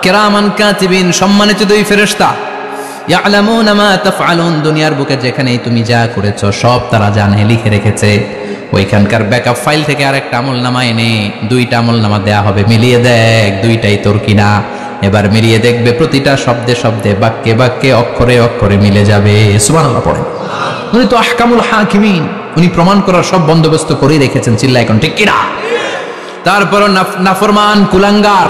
কিরামান কাতিবিন সম্মানিত দুই ফেরেশতা, ইয়ালামুনা মা তাফআলুন, দুনিয়ার বুকে যেখানেই তুমি যা করেছো সব তারা জানে, লিখে রেখেছে। ওইখানকার ব্যাকআপ ফাইল থেকে আরেকটা আমলনামা এনে দুইটা আমলনামা দেয়া হবে, মিলিয়ে দেখ দুইটাই তোর কিনা। এবার মিলিয়ে দেখবে প্রতিটা শব্দে শব্দে, বাক্যে বাক্যে, অক্ষরে অক্ষরে মিলে যাবে। সুবহানাল্লাহ পড়েন। উনি তো আহকামুল হাকিমিন, উনি প্রমাণ করার সব বন্দোবস্ত করেই রেখেছেন। চিল্লা এখন ঠিক কিনা? তারপর নাফরমান কুলাঙ্গার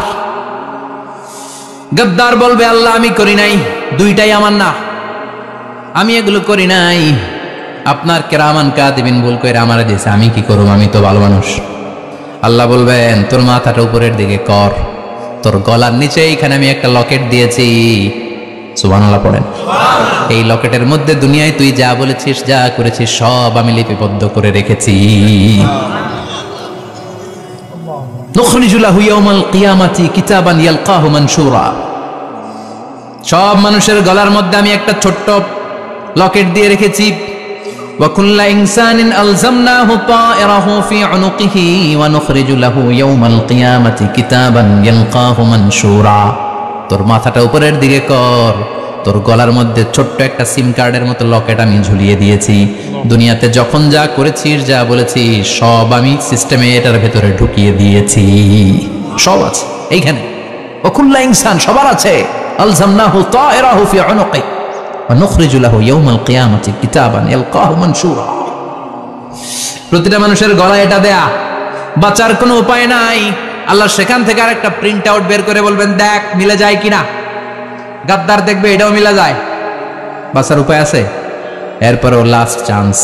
গদ্দার বলবে আল্লাহ আমি করি নাই, দুইটাই আমার না, আমি এগুলো করি নাই, আপনার কিরামান কাতিবিন ভুল করে আমারে দিয়েছে, আমি কি করব, আমি তো ভালো মানুষ। আল্লাহ বলবেন তোর মাথাটা উপরের দিকে কর, তোর গলার নিচে এইখানে আমি একটা লকেট দিয়েছি। সুবহানাল্লাহ পড়েন। এই লকেটের মধ্যে দুনিয়ায় তুই যা বলেছিস যা করেছিস সব আমি লিপিবদ্ধ করে রেখেছি। নুখরিজু লাহু ইয়াওমাল কিয়ামাতি কিতাবান ইয়ালকাহু মানশুরা, সব মানুষের গলার মধ্যে আমি একটা ছোট্ট লকেট দিয়ে রেখেছি। ওয়া কুল্লা ইনসানিন আলজামনাহু তায়রাহু ফি উনুকিহি ওয়া নুখরিজু লাহু ইয়াওমাল কিয়ামাতি কিতাবান ইয়ালকাহু মানশুরা। তোর মাথাটা উপরের দিকে কর, তোর গলার মধ্যে ছোট্ট একটা সিম কার্ডের মতো লকেট আমি ঝুলিয়ে দিয়েছি। দুনিয়াতে যখন যা করেছিস যা বলেছিস সব আমি সিস্টেমে এটার ভেতরে ঢুকিয়ে দিয়েছি, সব আছে এইখানে। ওয়া কুল্লা ইনসান সবার আছে। আলজামনাহু তায়রাহু ফি উনুকি ওয়া নুখরিজু লাহু ইয়াওমাল কিয়ামাতি কিতাবান ইয়ালকাহু মানশুরা। প্রতিটা মানুষের গলায় এটা দেয়া, বাঁচার কোনো উপায় নাই। আল্লাহ সেখান থেকে আরেকটা প্রিন্ট আউট বের করে বলবেন, দেখ মিলে যায় কিনা। গাদ্দার দেখবে এটাও মিলা যায়, বাঁচার উপায় আছে। এরপরেও লাস্ট চান্স,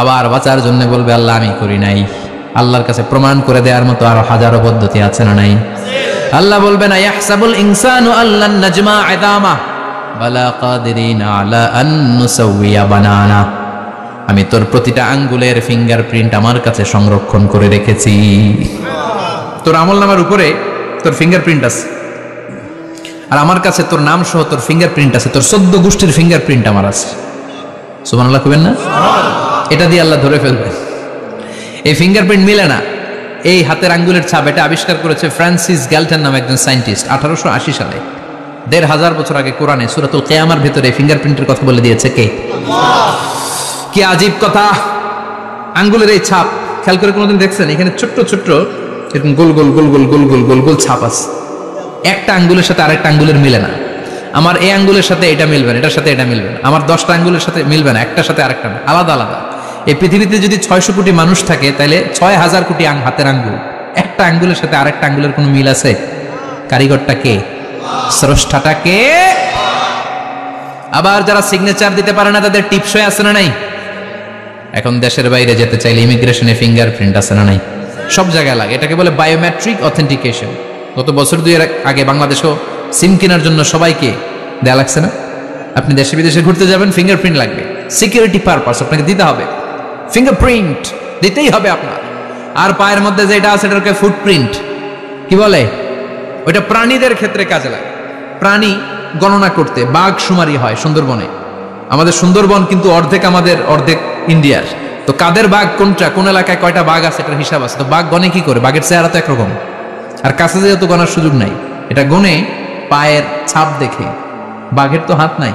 আবার বাঁচার জন্য বলবে আল্লাহ আমি করি নাই। আল্লাহর কাছে প্রমাণ করে দেওয়ার মতো আরো হাজারো পদ্ধতি আছে না নাই? আল্লাহ বলবেন ইয়াহসাবুল ইনসানু আল্লান নাজমা ইদামা বালা কাদিরিন আলা আন নুসাউইয়া বানানা। আমি তোর প্রতিটা আঙ্গুলের ফিঙ্গারপ্রিন্ট আমার কাছে সংরক্ষণ করে রেখেছি। তোর আমলনামার উপরে তোর ফিঙ্গারপ্রিন্ট আছে, আর আমার কাছে তোর নাম সহ তোর ফিঙ্গারপ্রিন্ট আছে, তোর 14 গোষ্ঠীর ফিঙ্গারপ্রিন্ট আমার আছে। সুবহানাল্লাহ কইবেন না? এটা দিয়ে আল্লাহ ধরে ফেলবে। এই ফিঙ্গারপ্রিন্ট মিলে না, এই হাতের আঙ্গুলের ছাপ, এটা আবিষ্কার করেছে ফ্রান্সিস গ্যালটন নামে একজন সায়েন্টিস্ট 1880 সালে। 1500 বছর আগে কোরআনে সূরাতুল কিয়ামার ভিতরে ফিঙ্গারপ্রিন্টের কথা বলে দিয়েছে কে? কি আজীব কথা! আঙ্গুলের এই ছাপ খেয়াল করে কোনোদিন দেখছেন? এখানে ছোট্ট ছোট্ট এরকম গোল গোল গোল গোল গোল গোল গোল গোল ছাপ আছে। একটা আঙ্গুলের সাথে আরেকটা আঙ্গুলের মিলে না। আমার এই আঙ্গুলের সাথে এটা মিলবে না, এটার সাথে এটা মিলবে না। আমার 10টা আঙ্গুলের সাথে মিলবে না, একটার সাথে আরেকটা না, আলাদা আলাদা। এই পৃথিবীতে যদি 600 কোটি মানুষ থাকে, তাহলে 6000 কোটি হাতের আঙ্গুল, একটা আঙ্গুলের সাথে আরেকটা আঙ্গুলের কোনো মিল আছে? কারিগরটা কে? স্রষ্টাটা কে? আবার যারা সিগনেচার দিতে পারে না, তাদের টিপসই আছে না নাই? এখন দেশের বাইরে যেতে চাইলে ইমিগ্রেশনে ফিঙ্গারপ্রিন্ট আছে না নাই? সব জায়গায় লাগে। এটাকে বলে বায়োমেট্রিক অথেন্টিকেশন। গত বছর 2 আগে বাংলাদেশেও সিম কেনার জন্য সবাইকে দেয়া লাগছে না? আপনি দেশে বিদেশে ঘুরতে যাবেন, ফিঙ্গারপ্রিন্ট লাগবে, সিকিউরিটি পারপাস আপনাকে দিতে হবে। ফিঙ্গারপ্রিন্ট দিতেই হবে আপনার। আর পায়ের মধ্যে যেটা আছে এটাকে ফুটপ্রিন্ট কি বলে? ওইটা প্রাণীদের ক্ষেত্রে কাজে লাগে। প্রাণী গণনা করতে বাঘ শুমারি হয় সুন্দরবনে। আমাদের সুন্দরবন কিন্তু অর্ধেক আমাদের, অর্ধেক ইন্ডিয়ার। তো কাদের বাঘ কোনটা, কোন এলাকায় কয়টা বাঘ আছে এটার হিসাব আছে। তো বাঘ গনে কি করে? বাঘের চেহারা তো একরকম, আর কাছে যেহেতু গণার সুযোগ নাই, এটা গনে পায়ের ছাপ দেখে। বাঘের তো হাত নাই।